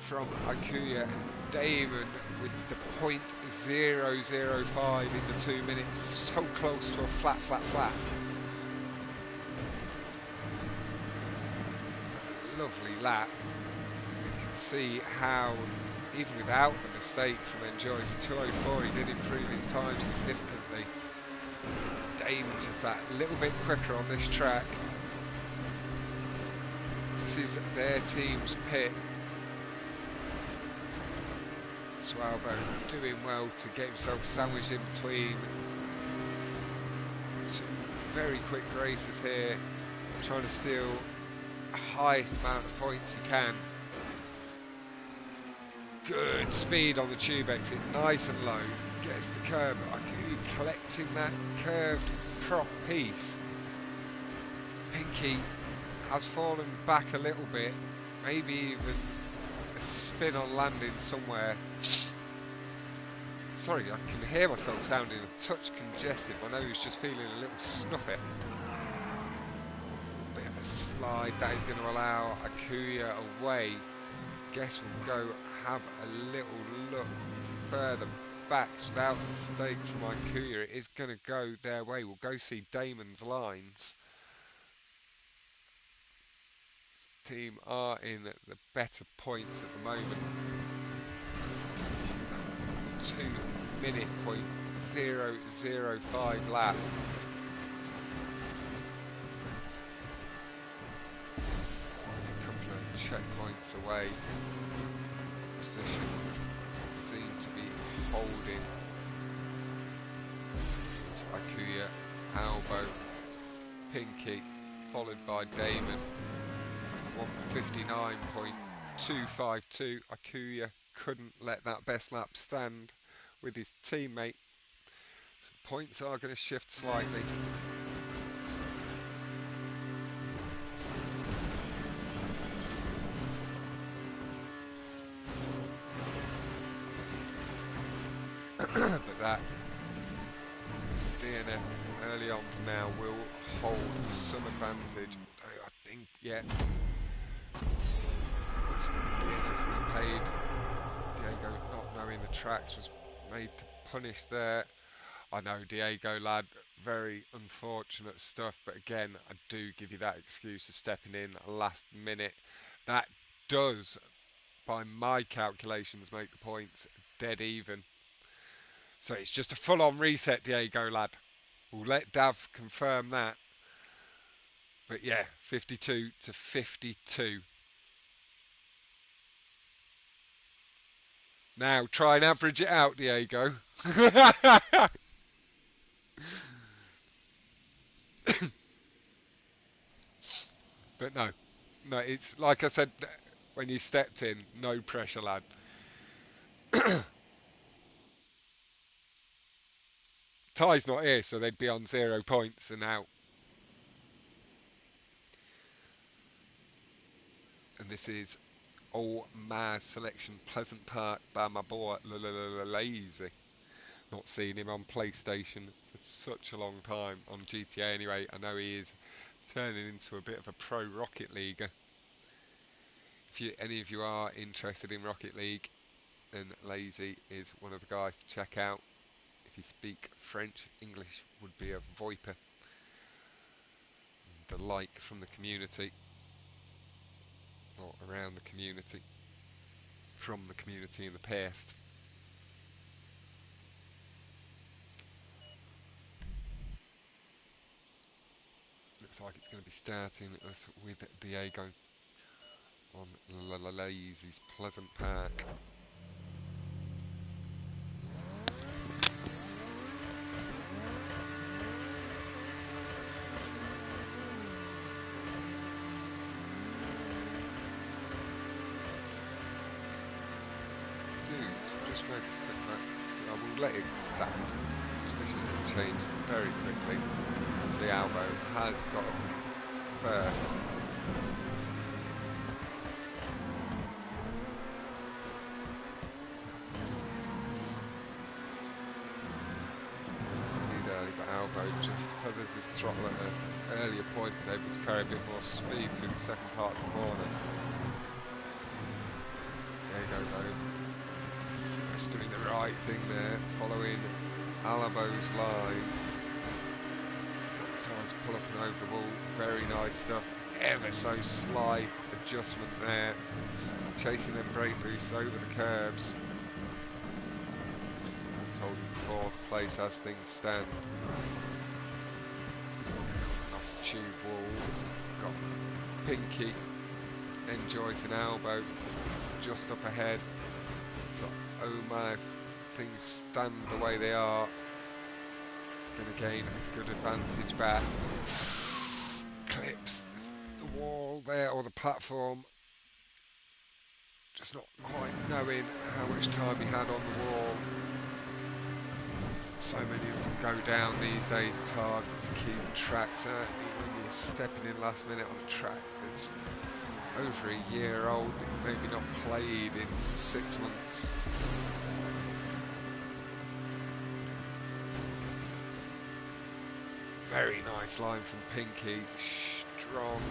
from Aykuaa and Daemon with the .005 in the 2 minutes, so close to a flat. Lovely lap. You can see how, even without the mistake from NJxyce 204, he did improve his time significantly. Daemon just that little bit quicker on this track. This is their team's pit. So Albo doing well to get himself sandwiched in between two very quick races here, trying to steal the highest amount of points he can. Good speed on the tube exit, nice and low, gets the curb. Aykuaa collecting that curved prop piece. Pinky has fallen back a little bit, maybe even a spin on landing somewhere. Sorry, I can hear myself sounding a touch congested. My nose just feeling a little snuffy. Bit of a slide that is going to allow Aykuaa away. Guess we'll go have a little look further back. Without a mistake from Aykuaa, it is going to go their way. We'll go see Damon's lines. This team are in the better points at the moment. 2-minute .005 lap. A couple of checkpoints away. Positions seem to be holding. It's Aykuaa, Albo, Pinky, followed by Daemon. 1:59.252. Aykuaa couldn't let that best lap stand with his teammate. So the points are going to shift slightly. But that DNF early on now will hold some advantage. Although I think, yeah, it's DNF repaid. Diego not knowing the tracks was made to punish there. I know, Diego lad, very unfortunate stuff, but again, I do give you that excuse of stepping in last minute. That does, by my calculations, make the points dead even. So it's just a full-on reset, Diego lad. We'll let Dav confirm that. But yeah, 52 to 52. Now try and average it out, Diego. But no, it's like I said when you stepped in, no pressure, lad. Ty's not here, so they'd be on 0 points and out. And this is All Maz Selection Pleasant Park by my boy Lazy. Not seen him on PlayStation for such a long time. On GTA anyway, I know he is turning into a bit of a pro Rocket Leaguer. If any of you are interested in Rocket League, then Lazy is one of the guys to check out. If you speak French, English would be a Viper. The like from the community, or around the community, from the community in the past. Looks like it's going to be starting us with Diego on Lazy's Pleasant Park. Just maybe step back. So I will let it that positions have changed very quickly. See see Albo has got up first. Lead early, but Albo just feathers his throttle at an earlier point, able to carry a bit more speed through the second part of the corner. There you go, though. Just doing the right thing there, following Albo's line. Time to pull up and over the wall. Very nice stuff. Ever so slight adjustment there. Chasing them brake boosts over the curbs. He's holding fourth place as things stand. Off the tube wall. Got Pinky, NJxyce and Albo just up ahead. So, oh my, if things stand the way they are, going to gain a good advantage back. Clips the wall there, or the platform. Just not quite knowing how much time he had on the wall. So many of them go down these days. It's hard to keep track, certainly when you're stepping in last minute on a track that's over a year old, maybe not played in 6 months. Very nice line from Pinky. Strong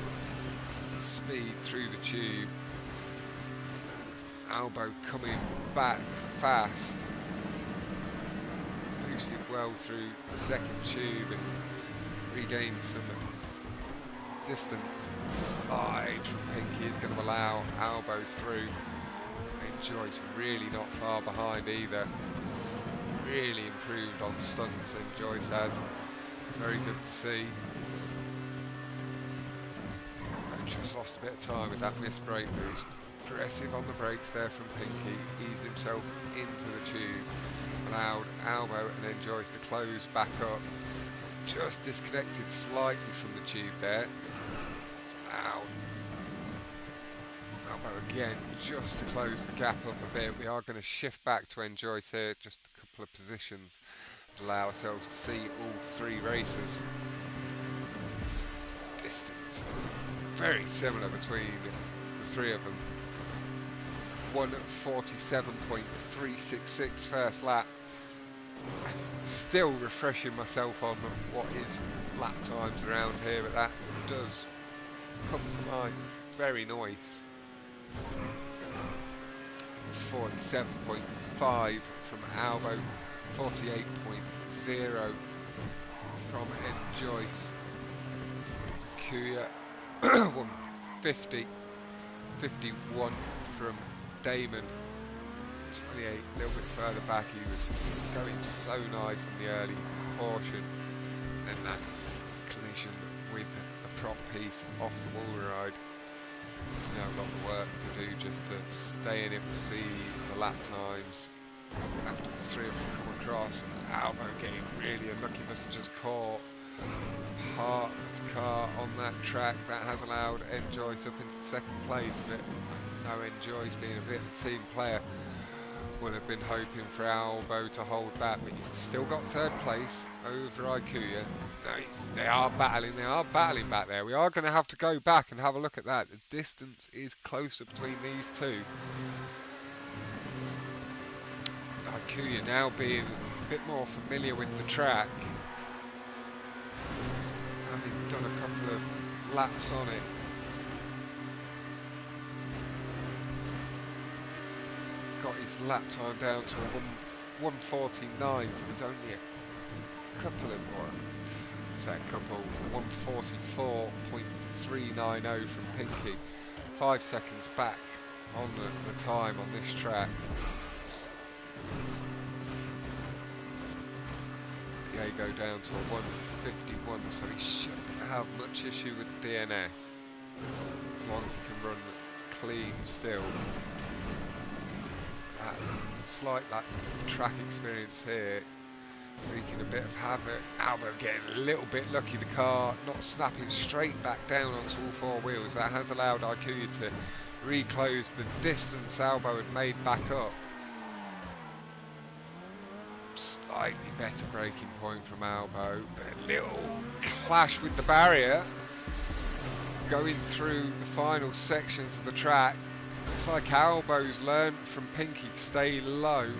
speed through the tube. Albo coming back fast. Boosted well through the second tube and regained some distance. Slide from Pinky is going to allow Albo through. NJxyce really not far behind either. Really improved on stunts, NJxyce has. Very good to see. Just lost a bit of time with that missed brake boost. Aggressive on the brakes there from Pinky. Eased himself into the tube. Allowed Albo and NJxyce to close back up. Just disconnected slightly from the tube there. Allowed Albo again just to close the gap up a bit. We are going to shift back to NJxyce here, just a couple of positions. Allow ourselves to see all three races. Distance very similar between the three of them. 1:47.366 first lap. Still refreshing myself on what is lap times around here, but that does come to mind. Very nice. 47.5 from Albo. 48.0 from NJxyce. Aykuaa 150. 51 from Daemon. 28, a little bit further back. He was going so nice in the early portion. And then that collision with the prop piece off the wall ride. He's now got the work to do just to stay in it. We'll see the lap times after the three of them come across. Albo getting really unlucky, must have just caught part of the car on that track. That has allowed NJxyce up into second place, but no, NJxyce being a bit of a team player would have been hoping for Albo to hold that, but he's still got third place over Aykuaa. No, they are battling back there. We are going to have to go back and have a look at that. The distance is closer between these two. Aykuaa now being a bit more familiar with the track, having done a couple of laps on it. Got his lap time down to a 1:49, so it's only a couple of more. So a couple 1:44.390 from Pinky. 5 seconds back on the time on this track. They go down to a 1:51, so he shouldn't have much issue with the DNF as long as he can run clean still. That slight track experience here, wreaking a bit of havoc. Albo getting a little bit lucky, the car not snapping straight back down onto all four wheels. That has allowed Aykuaa to reclose the distance Albo had made back up. slightly better braking point from Albo, but a little clash with the barrier going through the final sections of the track. Looks like Albo's learned from Pinky to stay low.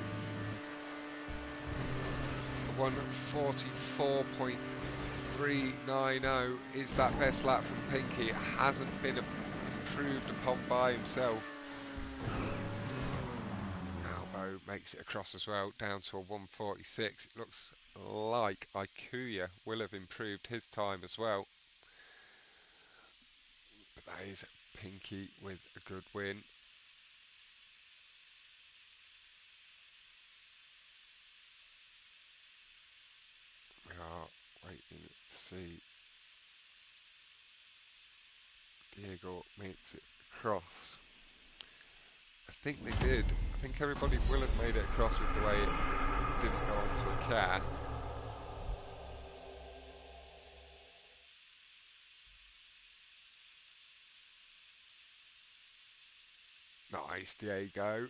1:44.390 is that best lap from Pinky. It hasn't been improved upon by himself. Albo makes it across as well, down to a 1:46. It looks like Aykuaa will have improved his time as well. But that is Pinky with a good win. We are waiting to see Diego makes it across. I think they did. I think everybody will have made it across with the way it didn't go onto a car. Nice, Diego.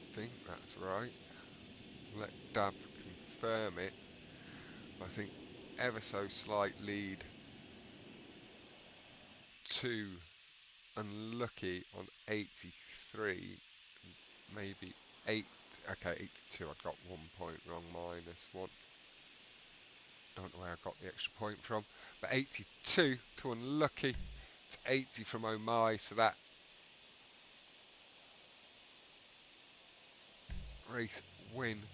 I think that's right. Let Dav confirm it. I think ever so slight lead to Unlucky on 83, maybe 8. Okay, 82. I got 1 point wrong, -1. Don't know where I got the extra point from, but 82 to Unlucky to 80 from Omai. So that race win,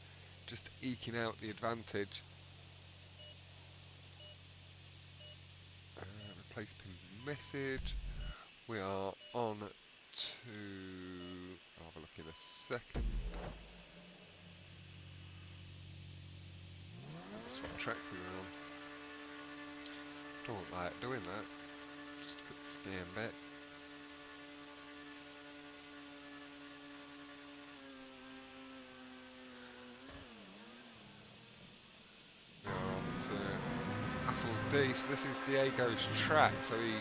just eking out the advantage. Replace pin message. We are on to. I'll have a look in a second. That's what track we were on. Don't like doing that. Just a quick scan back. We are on to Asshole D, so this is Diego's track, so he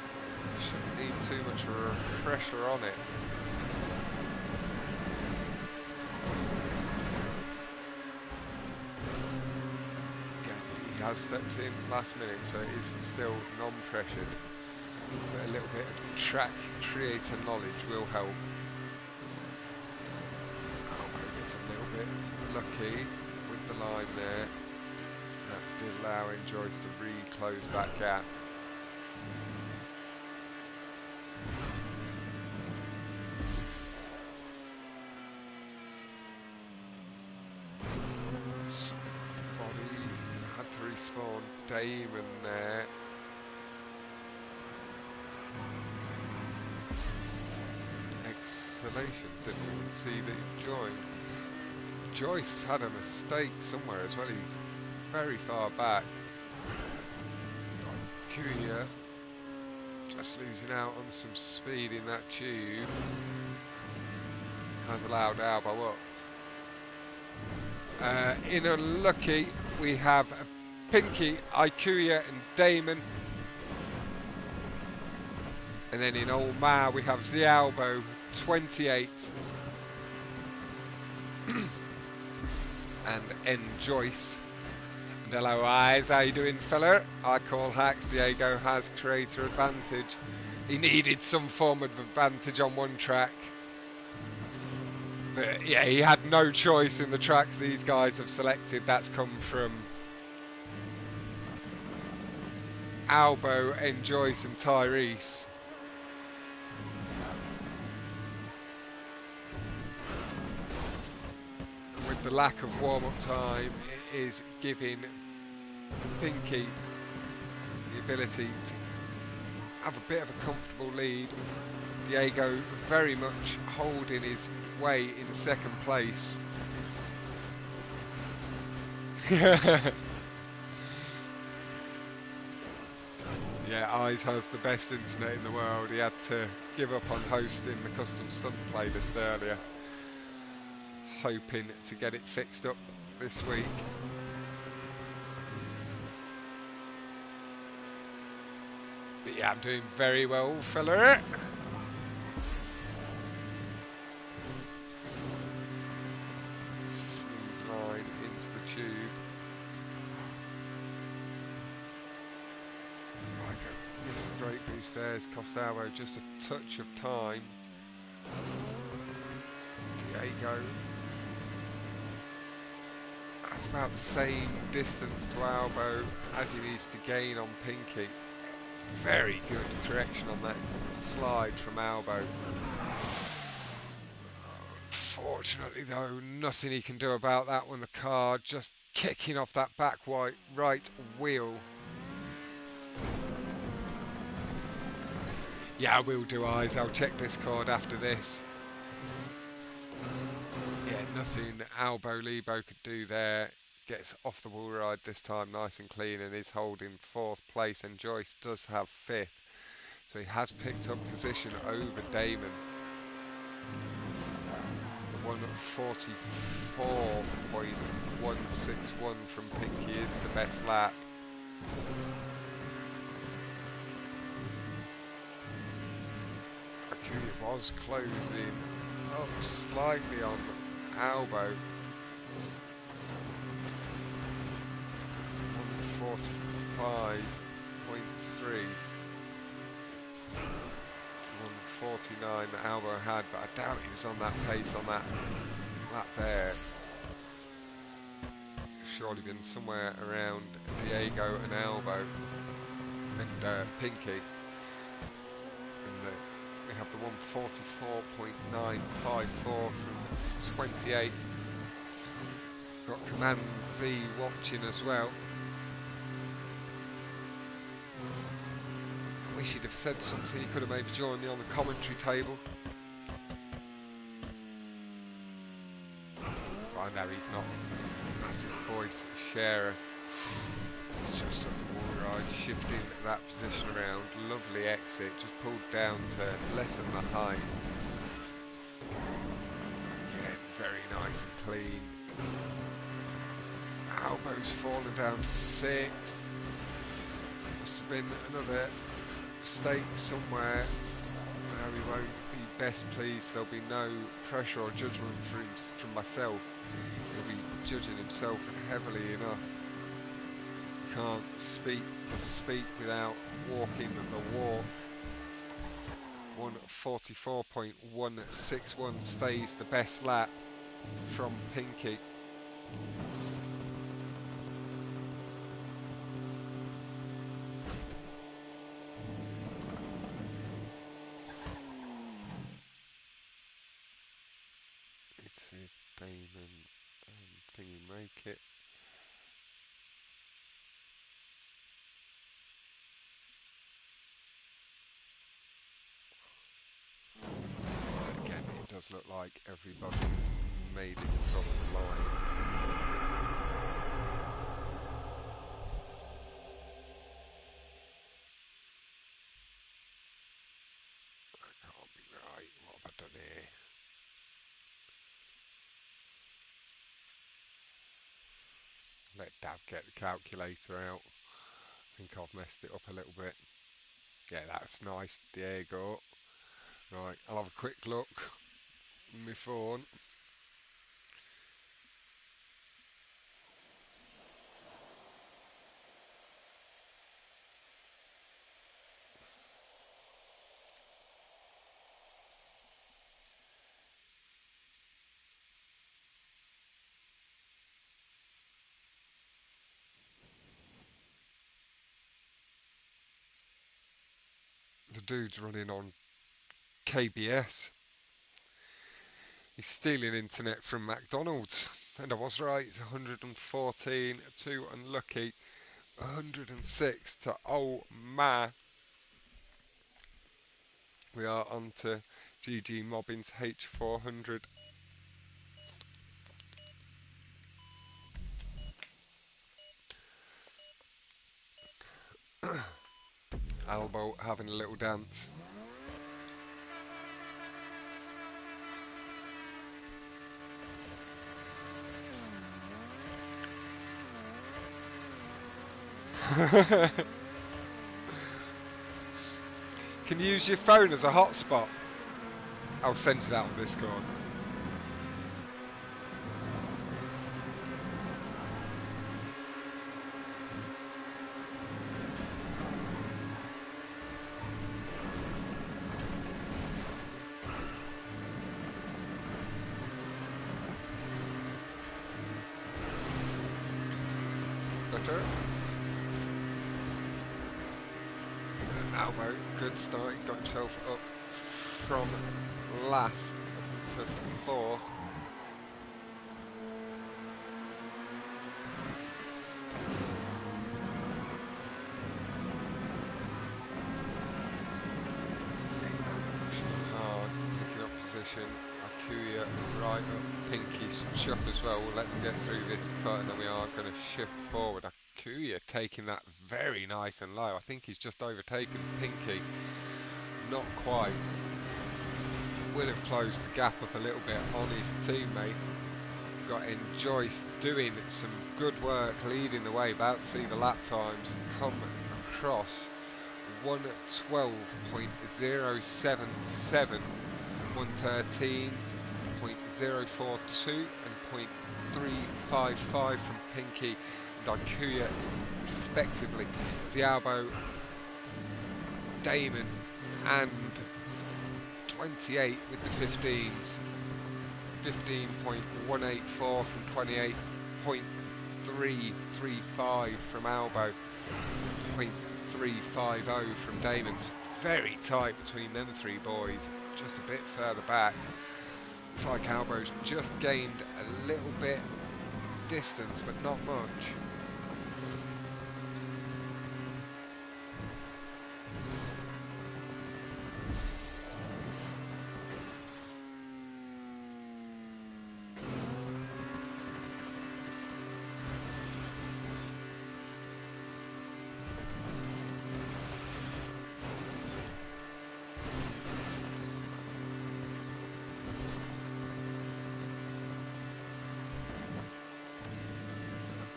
shouldn't need too much pressure on it. Again, he has stepped in last minute, so it is still non-pressured. But a little bit of track creator knowledge will help. It's a little bit lucky with the line there. That did allow NJxyce to re-close that gap. Somebody had to respawn Daemon there. Exhalation, didn't even see that he joined. Joyce had a mistake somewhere as well. He's very far back. Aykuaa just losing out on some speed in that tube. Has allowed Albo up. In Unlucky, we have Pinky, Aykuaa and Daemon. And then in Old Ma, we have the Albo, 28. And NJxyce. And hello eyes, how you doing fella? I call hacks, Diego has creator advantage. He needed some form of advantage on one track. But yeah, he had no choice in the tracks these guys have selected. That's come from Albo, NJxyce and Tyrese. With the lack of warm-up time, it is giving Pinky the ability to have a bit of a comfortable lead. Diego very much holding his way in second place. Yeah, Eyes has the best internet in the world. He had to give up on hosting the custom stunt playlist earlier. hoping to get it fixed up this week. But yeah, I'm doing very well, fella. Smooth line into the tube. Like a missed brake boost there has cost Albo just a touch of time. Diego. That's about the same distance to Albo as he needs to gain on Pinky. Very good correction on that slide from Albo. Fortunately though, nothing he can do about that when the car just kicking off that back right wheel. Yeah, I will do eyes. I'll check Discord after this. Yeah, nothing AlboLibo could do there. Gets off the wall ride this time nice and clean and is holding 4th place, and NJxyce does have 5th. So he has picked up position over Daemon. The 144.161 from Pinky is the best lap. Aykuaa was closing up slightly on Albo. 145.3 to 149 that Albo had, but I doubt he was on that pace on that lap there. Surely been somewhere around Diego and Albo and Pinky. And we have the 144.954 from 28. Got Command Z watching as well. I wish he'd have said something. He could have maybe joined me on the commentary table. But I know he's not a massive voice sharer. He's just up the wall ride, shifting that position around. Lovely exit, just pulled down to lessen the height. Again, very nice and clean. Albo's fallen down 6th. Must have been another mistake somewhere. Now he won't be best pleased. There'll be no pressure or judgment from myself. He'll be judging himself heavily enough. Can't speak the speak without walking the walk. 144.161 stays the best lap from Pinky. Let's see if Daemon thingy make it. Again, it does look like everybody's made it across the line. That can't be right. What have I done here? Let Dad get the calculator out. I think I've messed it up a little bit. Yeah, that's nice, Diego. Right, I'll have a quick look on my phone. The dude's running on KBS. He's stealing internet from McDonald's. And I was right, it's 114, too unlucky. 106 to oh my. We are on to GG Mobbin's H400. Albo having a little dance. Can you use your phone as a hotspot? I'll send you that on Discord. Better. Albo, good start. He got himself up from last to fourth. Pushing hard, picking up position. Aykuaa right up. Pinky's chuck as well. We'll let them get through this cut and then we are going to shift forward. Aykuaa taking that very nice and low. I think he's just overtaken Pinky. Not quite. Will have closed the gap up a little bit on his teammate. Got NJxyce doing some good work, leading the way. About to see the lap times come across. 112.077, 113.042 and 0.355 from Pinky and Aykuaa respectively. The Albo, Daemon and 28 with the 15s. 15.184 from 28.335 from Albo. 0.350 from Daemon. Very tight between them three boys. Just a bit further back. Looks like Albo's just gained a little bit distance, but not much.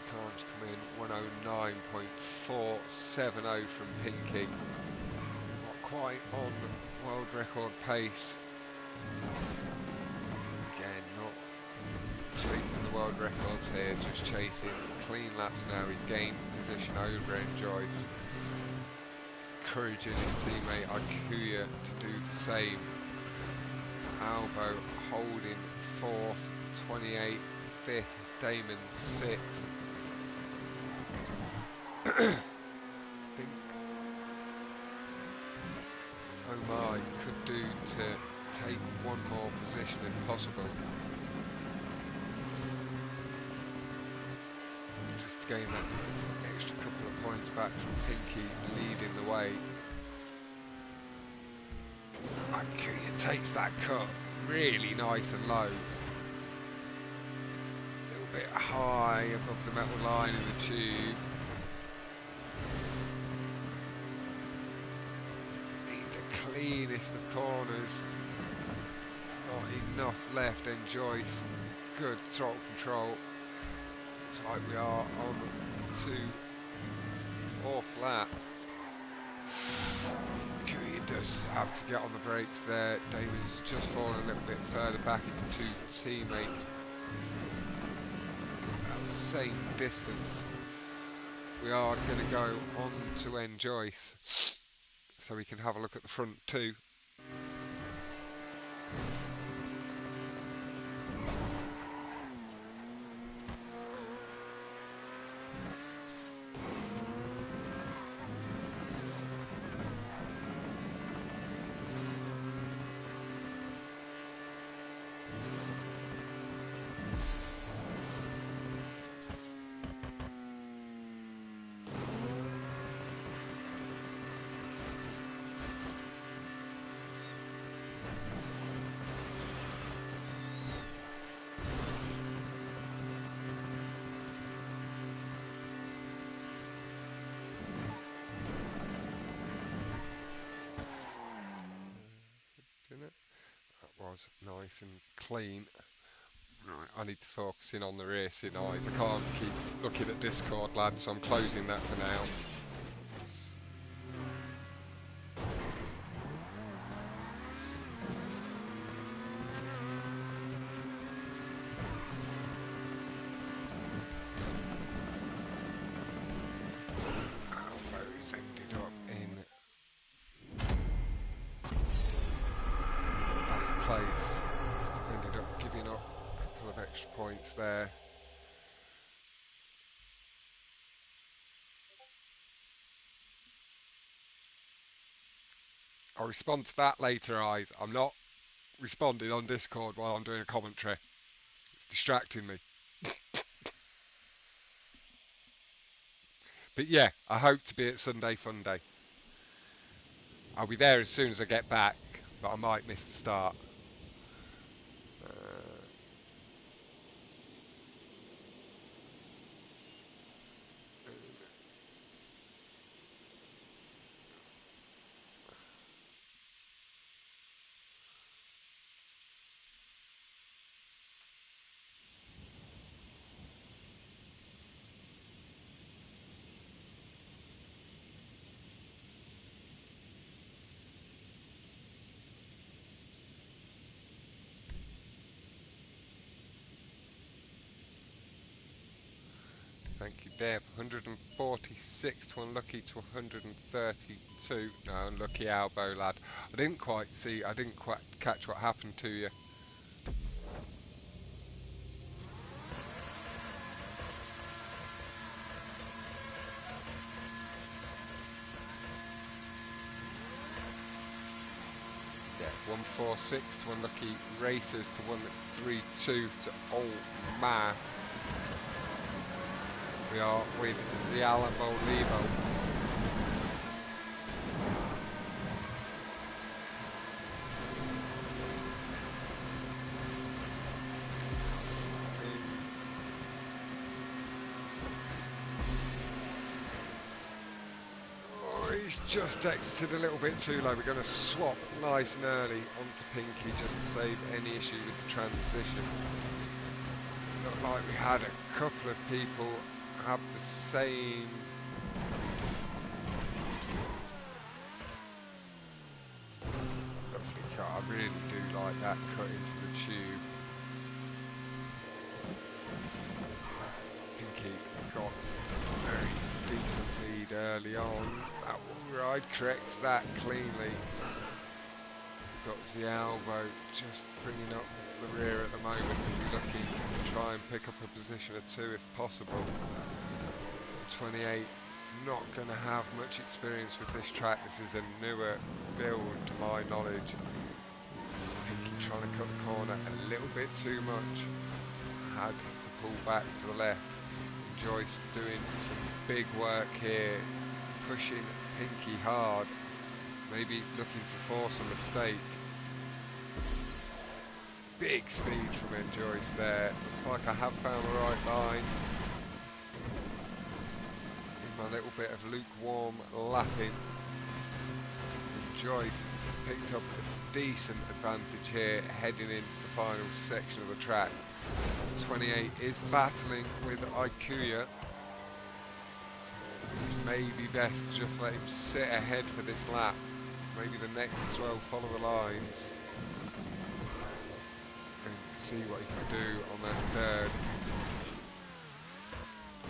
Times come in 109.470 from Pinky. Not quite on world record pace. Again, not chasing the world records here, just chasing clean laps now. He's gained position over NJxyce. Encouraging his teammate Aykuaa to do the same. Albo holding 4th, 28, 5th, Daemon 6th. Think Omar could do to take one more position if possible. Just to gain that extra couple of points back from Pinky leading the way. Aykuaa takes that cut really nice and low. A little bit high above the metal line in the tube. Cleanest of corners. It's not enough left. NJxyce, good throttle control. Looks like we are on to 4th lap. Aykuaa does have to get on the brakes there. Damon's just fallen a little bit further back into two teammates. At the same distance. We are going to go on to NJxyce. So we can have a look at the front two. That was nice and clean. Right, I need to focus in on the racing eyes. I can't keep looking at Discord, lads, so I'm closing that for now. Albo's ended up in last place. Ended up giving up a couple of extra points there. I'll respond to that later, eyes. I'm not responding on Discord while I'm doing a commentary. It's distracting me. But yeah, I hope to be at Sunday Fun Day. I'll be there as soon as I get back, but I might miss the start. Thank you, Dev. 146 to unlucky to 132. No, unlucky Albo, lad. I didn't quite catch what happened to you. Yeah, 146 to unlucky Racers to 132 to Olma. We are with the AlboLibo. He's just exited a little bit too low. We're going to swap nice and early onto Pinky just to save any issue with the transition. Looked like we had a couple of people have the same lovely cut. I really do like that cut into the tube. Pinky got a very decent lead early on. That one ride corrects that cleanly. Got the Albo just bringing up the rear at the moment. We'll be looking to try and pick up a position or two if possible. 28, not going to have much experience with this track. This is a newer build to my knowledge. Pinky trying to cut the corner a little bit too much. Had to pull back to the left. NJxyce doing some big work here, pushing Pinky hard, maybe looking to force a mistake. Big speed from NJxyce there. Looks like I have found the right line. In my little bit of lukewarm lapping, NJxyce picked up a decent advantage here, heading into the final section of the track. 28 is battling with Aykuaa. It's maybe best to just let him sit ahead for this lap. Maybe the next as well, follow the lines. And see what he can do on that third.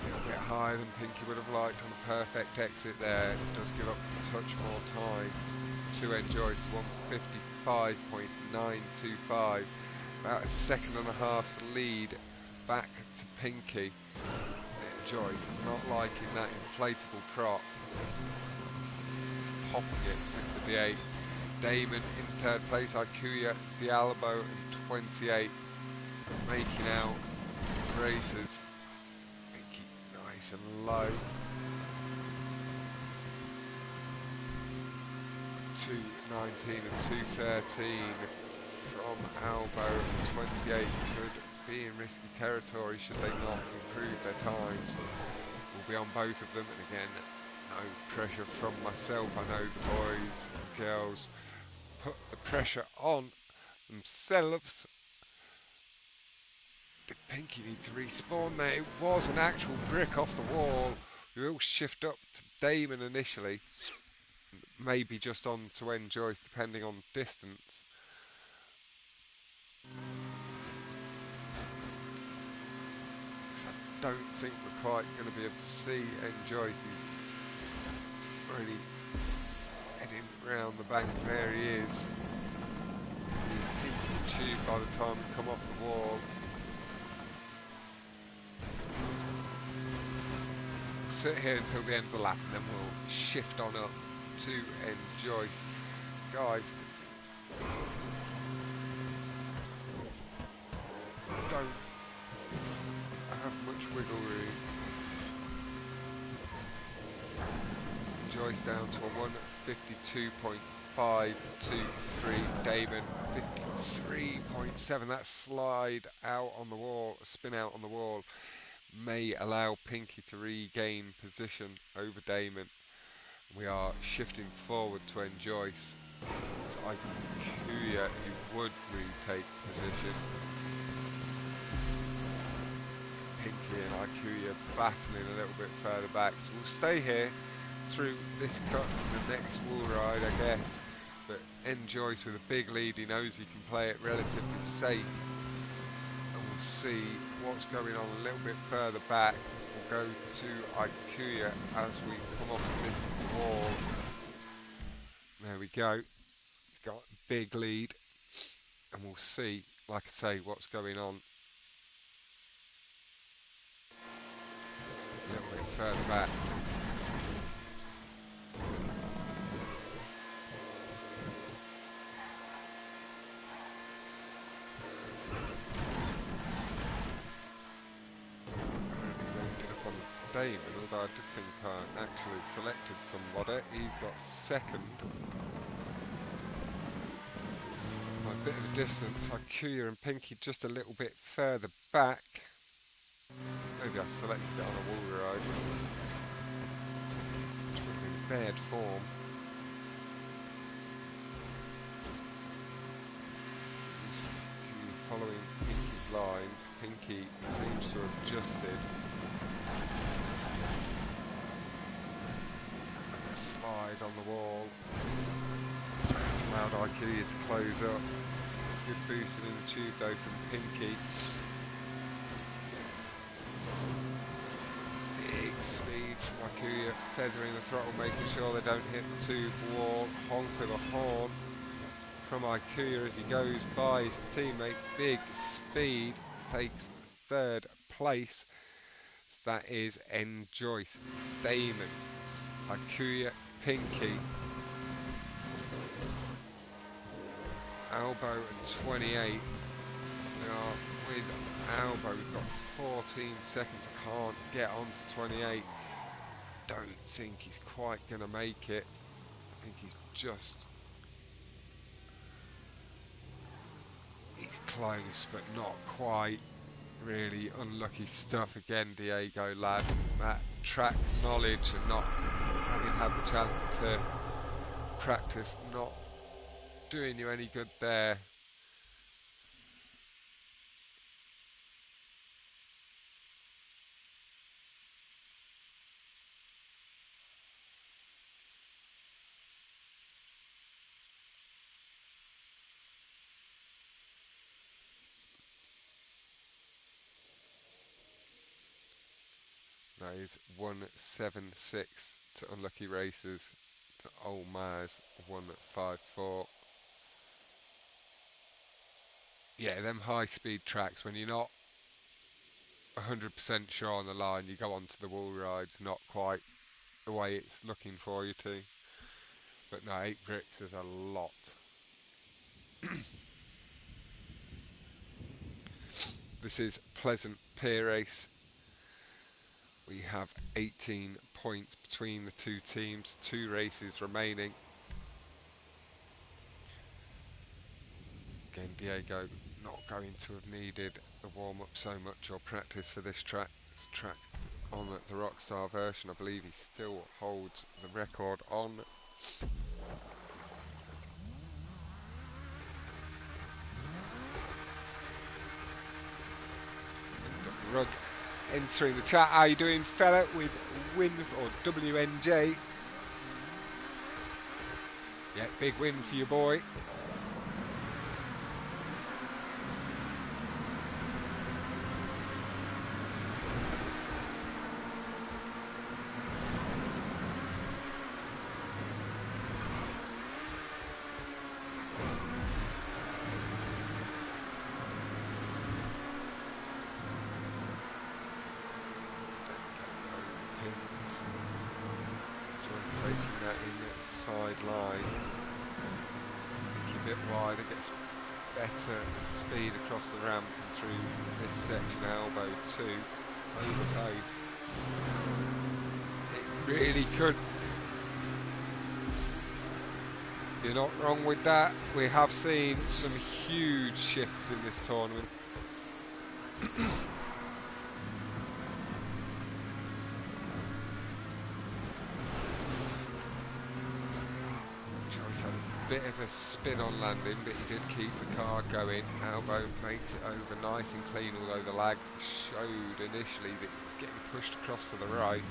A little bit higher than Pinky would have liked on the perfect exit there. It does give up a touch more time to NJxyce, 155.925. About a second and a half's lead back to Pinky. NJxyce not liking that inflatable prop. Popping it with the D8. Daemon in third place, Aykuaa, Albo and 28 making out races. Pinky nice and low. 2:19 and 2:13 from Albo. 28 could be in risky territory should they not improve their times. We'll be on both of them, and again, no pressure from myself. I know the boys and girls put the pressure on themselves. Did Pinky need to respawn there? It was an actual brick off the wall. We will shift up to Daemon initially. Maybe just on to NJxyce depending on distance. So I don't think we're quite going to be able to see NJxyce. He's already heading round the bank. There he is. He's into the tube by the time we come off the wall. We'll sit here until the end of the lap and then we'll shift on up to NJxyce. Guys, don't have much wiggle room. NJxyce down to a 152.523. Daemon 53.7. That slide out on the wall, spin out on the wall, may allow Pinky to regain position over Daemon. We are shifting forward to NJxyce. It's Aykuaa who would retake position. Pinky and Aykuaa battling a little bit further back. So we'll stay here through this cut and the next wall ride, I guess. But NJxyce with a big lead, he knows he can play it relatively safe. And we'll see what's going on a little bit further back. We'll go to Aykuaa as we come off this wall. There we go. He's got a big lead. And we'll see, like I say, what's going on a little bit further back. Daemon, although I did think I actually selected somebody. He's got second. By a bit of a distance, Aykuaa and Pinky just a little bit further back. Maybe I selected it on a wall ride, which would have been bad form. Aykuaa following Pinky's line. Pinky seems to have adjusted. Slide on the wall. It's allowed Aykuaa to close up. Good boosting in the tube though from Pinky. Big speed from Aykuaa, feathering the throttle, making sure they don't hit the tube wall. Honk with a horn from Aykuaa as he goes by his teammate. Big speed, takes third place. That is NJxyce. Daemon, Aykuaa, Pinky, Albo at 28. We are with Albo, we've got 14 seconds, can't get on to 28. Don't think he's quite going to make it. I think he's close but not quite. Really unlucky stuff again, Diego lad. That track knowledge and not having had the chance to practice not doing you any good there. That is 176 to Unlucky Racers, to Old Maz 154. Yeah, them high speed tracks, when you're not 100% sure on the line, you go onto the wall rides, not quite the way it's looking for you to. But no, 8 bricks is a lot. This is Pleasant Pier Race. We have 18 points between the two teams, 2 races remaining. Again, Diego not going to have needed the warm-up so much or practice for this track. This track on the Rockstar version, I believe he still holds the record on. Rug entering the chat. How you doing, fella? With win or WNJ? Yeah, big win for your boy. Taking that inside line. Keep it wide, it gets better speed across the ramp and through this section. Elbow 2 over pace. It really could. You're not wrong with that. We have seen some huge shifts in this tournament. Bit of a spin on landing, but he did keep the car going. Elbow makes it over nice and clean, although the lag showed initially that he was getting pushed across to the right,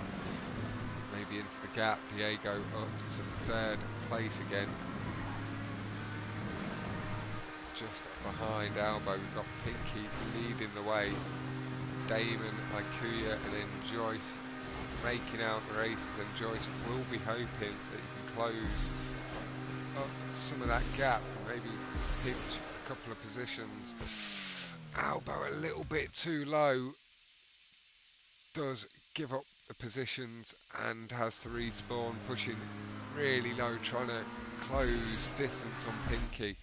maybe into the gap. Diego up to third place again, just behind Elbow. We've got Pinky leading the way, Daemon, Aykuaa and NJxyce making out the races. NJxyce will be hoping that he can close up some of that gap, maybe pinch a couple of positions. Elbow a little bit too low, does give up the positions and has to respawn, pushing really low, trying to close distance on Pinky.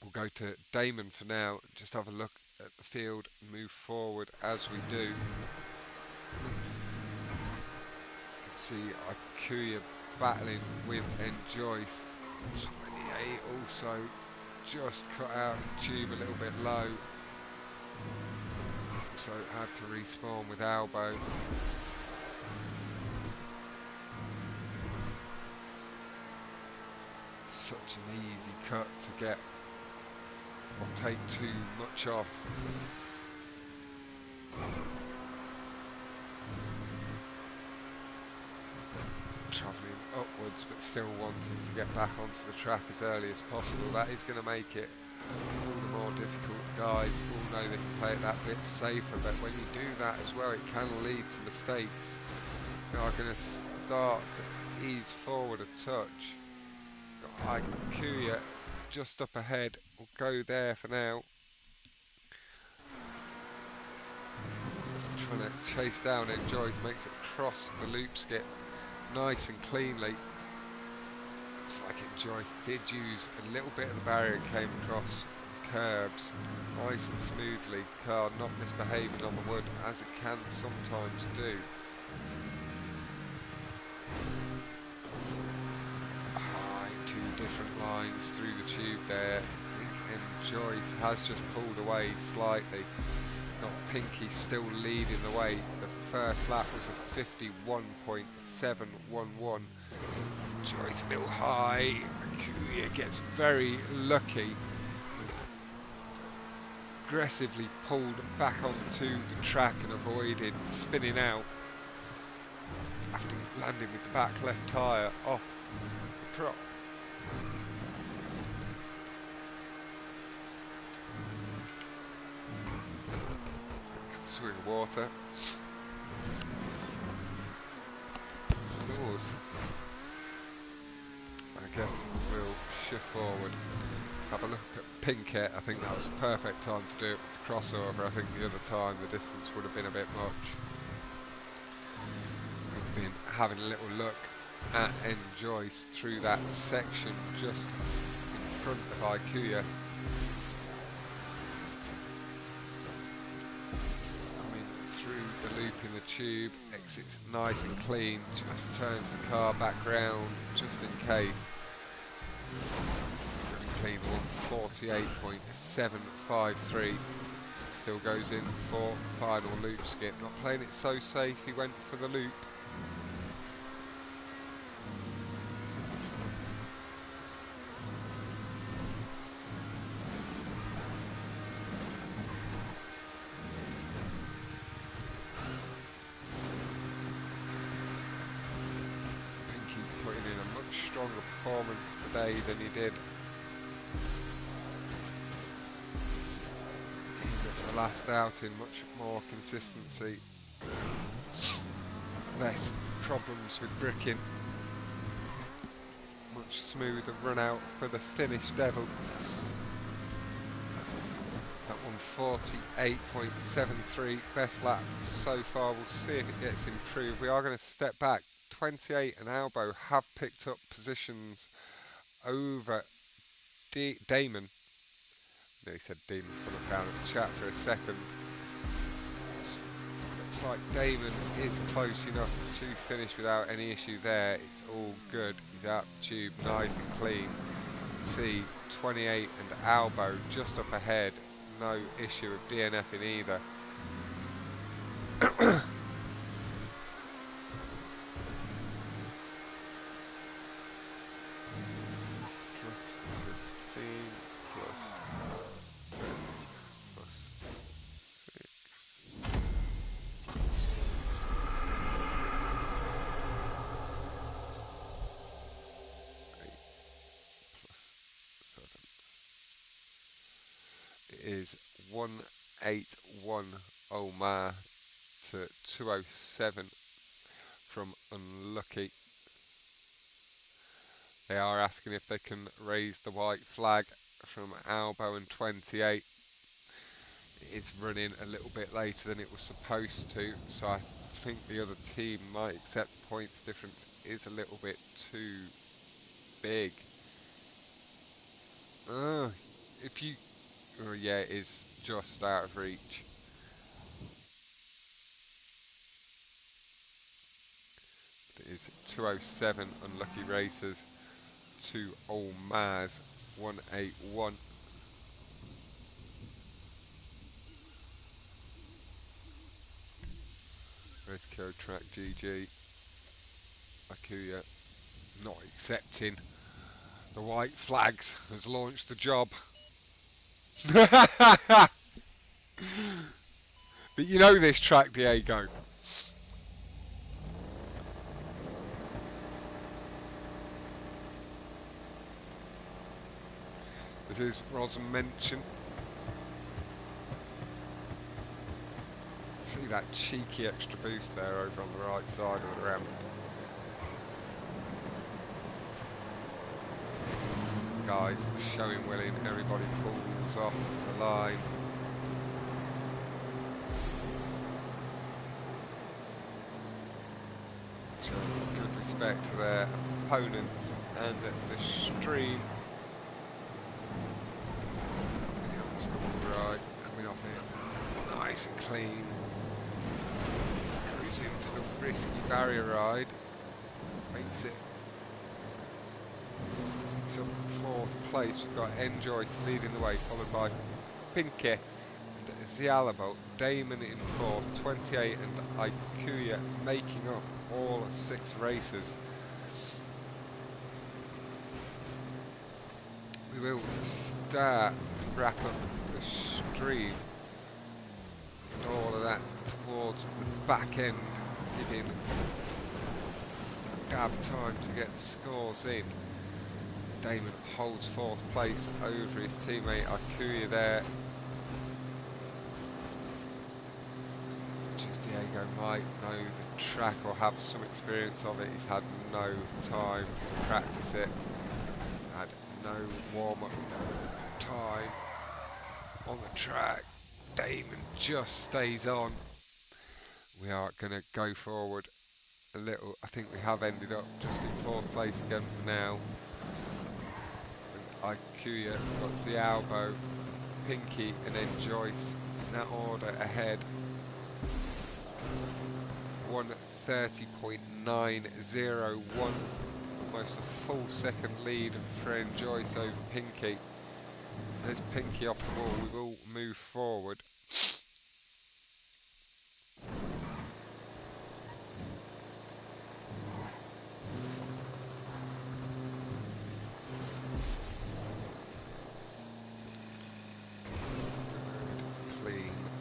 We'll go to Daemon for now, just have a look at the field, move forward as we do. See Aykuaa battling with NJxyce. 28 also just cut out the tube a little bit low. So had to respawn with Elbow. Such an easy cut to get or take too much off. Travelling upwards but still wanting to get back onto the track as early as possible. That is going to make it all the more difficult. The guys all know they can play it that bit safer, but when you do that as well, it can lead to mistakes. You are going to start to ease forward a touch. Got Aykuaa just up ahead. We'll go there for now. Trying to chase down NJxyce, makes it cross the loop skip nice and cleanly. It's like NJxyce did use a little bit of the barrier, came across curbs nice and smoothly. Car not misbehaving on the wood as it can sometimes do. Two different lines through the tube there. I think NJxyce has just pulled away slightly. Got Pinky still leading the way. The first lap was a 51.711. NJxyce a little high. Aykuaa gets very lucky. Aggressively pulled back onto the track and avoided spinning out after landing with the back left tyre off the prop. Swig of water. Lord. I guess we'll shift forward. Have a look at Pinky. I think that was a perfect time to do it with the crossover. I think the other time the distance would have been a bit much. We've been having a little look at NJxyce through that section just in front of Aykuaa. The loop in the tube, exits nice and clean, just turns the car back round just in case. Really clean one, 48.753. Still goes in for final loop skip. Not playing it so safe, he went for the loop. stronger performance today than he did in the last outing. Much more consistency, less problems with bricking, much smoother run out for the Finnish Devil. That one 48.73, best lap so far. We'll see if it gets improved. We are going to step back. 28 and Albo have picked up positions over Daemon. No, he said Demon, someone down in the chat for a second. Looks like Daemon is close enough to finish without any issue there. It's all good. He's out the tube, nice and clean. See 28 and Albo just up ahead. No issue of DNF in either. Plus 15 plus 6 plus 8 plus 7. It is 181 Omar to 207 from Unlucky. They are asking if they can raise the white flag from Albo and 28. It is running a little bit later than it was supposed to, so I think the other team might accept the points difference is a little bit too big. If you, oh yeah, it is just out of reach. It is 207 Unlucky Racers to Olmaz 181. Resco Track GG. Aykuaa not accepting the white flags, has launched the job. But you know this track, Diego. This is Rosen mention. See that cheeky extra boost there over on the right side of the ramp. Guys, showing willing, everybody pulls off the line. Showing good respect to their opponents and the stream. Onto the right, coming off it, nice and clean. Cruising for the risky barrier ride, makes it up fourth place. We've got NJxyce leading the way, followed by Pinkkivohveli and Zialabo. Daemon in fourth, 28 and Aykuaa making up all 6 races. We will start to wrap up the stream and all of that towards the back end, giving Gav time to get the scores in. Daemon holds fourth place over his teammate Aykuaa there. As much as Diego might know the track or have some experience of it, he's had no time to practice it. Had no warm-up time on the track. Daemon just stays on. We are going to go forward a little. I think we have ended up just in fourth place again for now. Aykuaa, got Zialabo, Pinky and NJxyce in that order ahead. 130.901, almost a full second lead for NJxyce over Pinky. There's Pinky off the wall, we will move forward.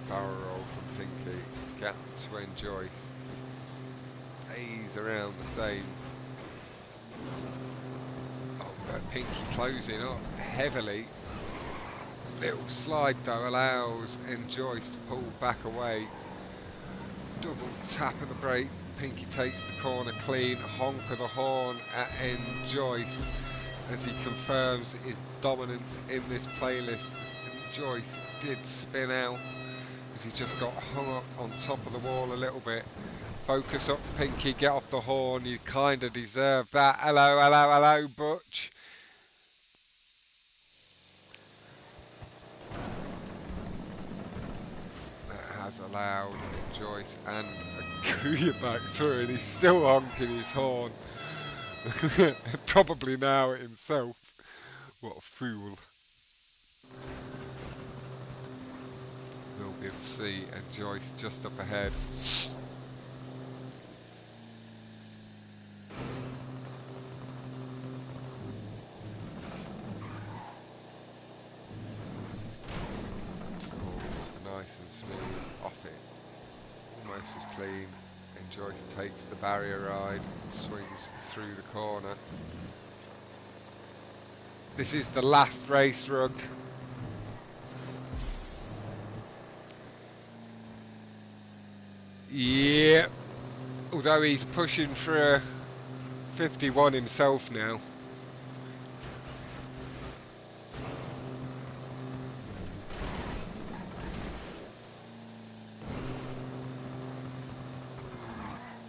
Barrel roll from Pinky, gap to NJxyce, stays around the same. But Pinky closing up heavily. Little slide though allows NJxyce to pull back away. Double tap of the brake. Pinky takes the corner clean. Honk of the horn at NJxyce as he confirms his dominance in this playlist. NJxyce did spin out as he just got hung up on top of the wall a little bit. Focus up, Pinky, get off the horn. You kind of deserve that. Hello, hello, hello, Butch. That has allowed NJxyce and Aykuaa back through, and he's still honking his horn. Probably now at himself. What a fool. We'll be able to see NJxyce just up ahead. Nice and smooth off it. Almost as clean. NJxyce takes the barrier ride, swings through the corner. This is the last race rug. Yeah. Although he's pushing for a 51 himself now.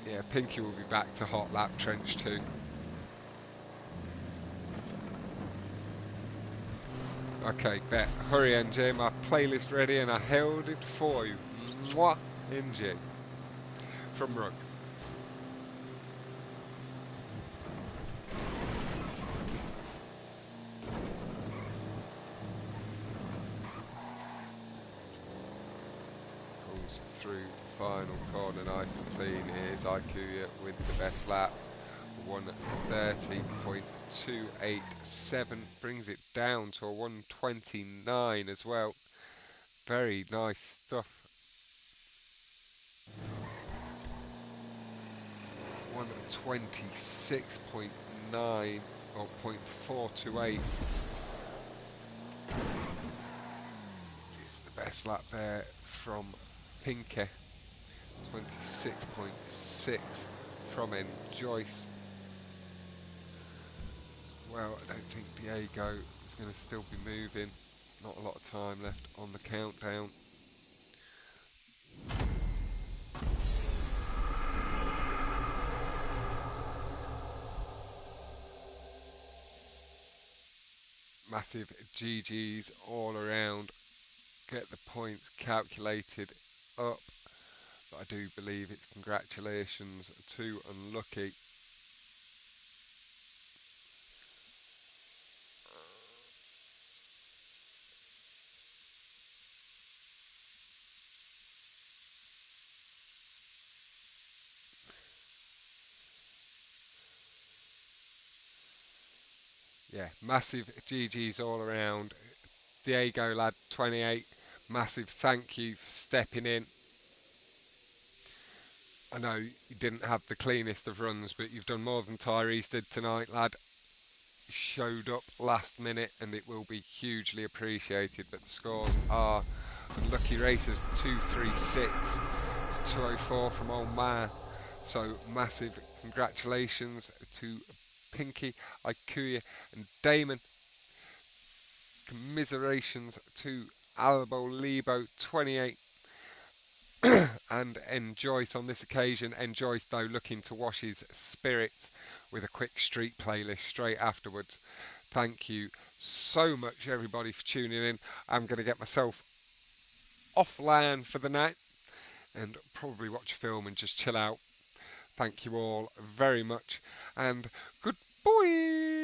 Yeah, Pinky will be back to hot lap trench too. Okay, bet. Hurry, NJ. My playlist ready and I held it for you. Mwah, NJ. From Rug. Pulls through final corner nice and clean. Here's Aykuaa with the best lap. 130.287, brings it down to a 129 as well. Very nice stuff. 126.9 or 0.428 is the best lap there from Pinky. 26.6 from NJxyce. Well, I don't think Diego is going to still be moving. Not a lot of time left on the countdown. Massive GGs all around. Get the points calculated up. But I do believe it's congratulations to Unlucky. Yeah, massive GGs all around. Diego lad 28, massive thank you for stepping in. I know you didn't have the cleanest of runs, but you've done more than Tyrese did tonight, lad. You showed up last minute and it will be hugely appreciated, but the scores are Unlucky Racers 236, it's 204 from Old Man. So massive congratulations to Pinky, Aykuaa and Daemon. Commiserations to AlboLibo 28 and NJxyce on this occasion. NJxyce though looking to wash his spirit with a quick street playlist straight afterwards. Thank you so much everybody for tuning in. I'm going to get myself offline for the night and probably watch a film and just chill out. Thank you all very much and goodbye.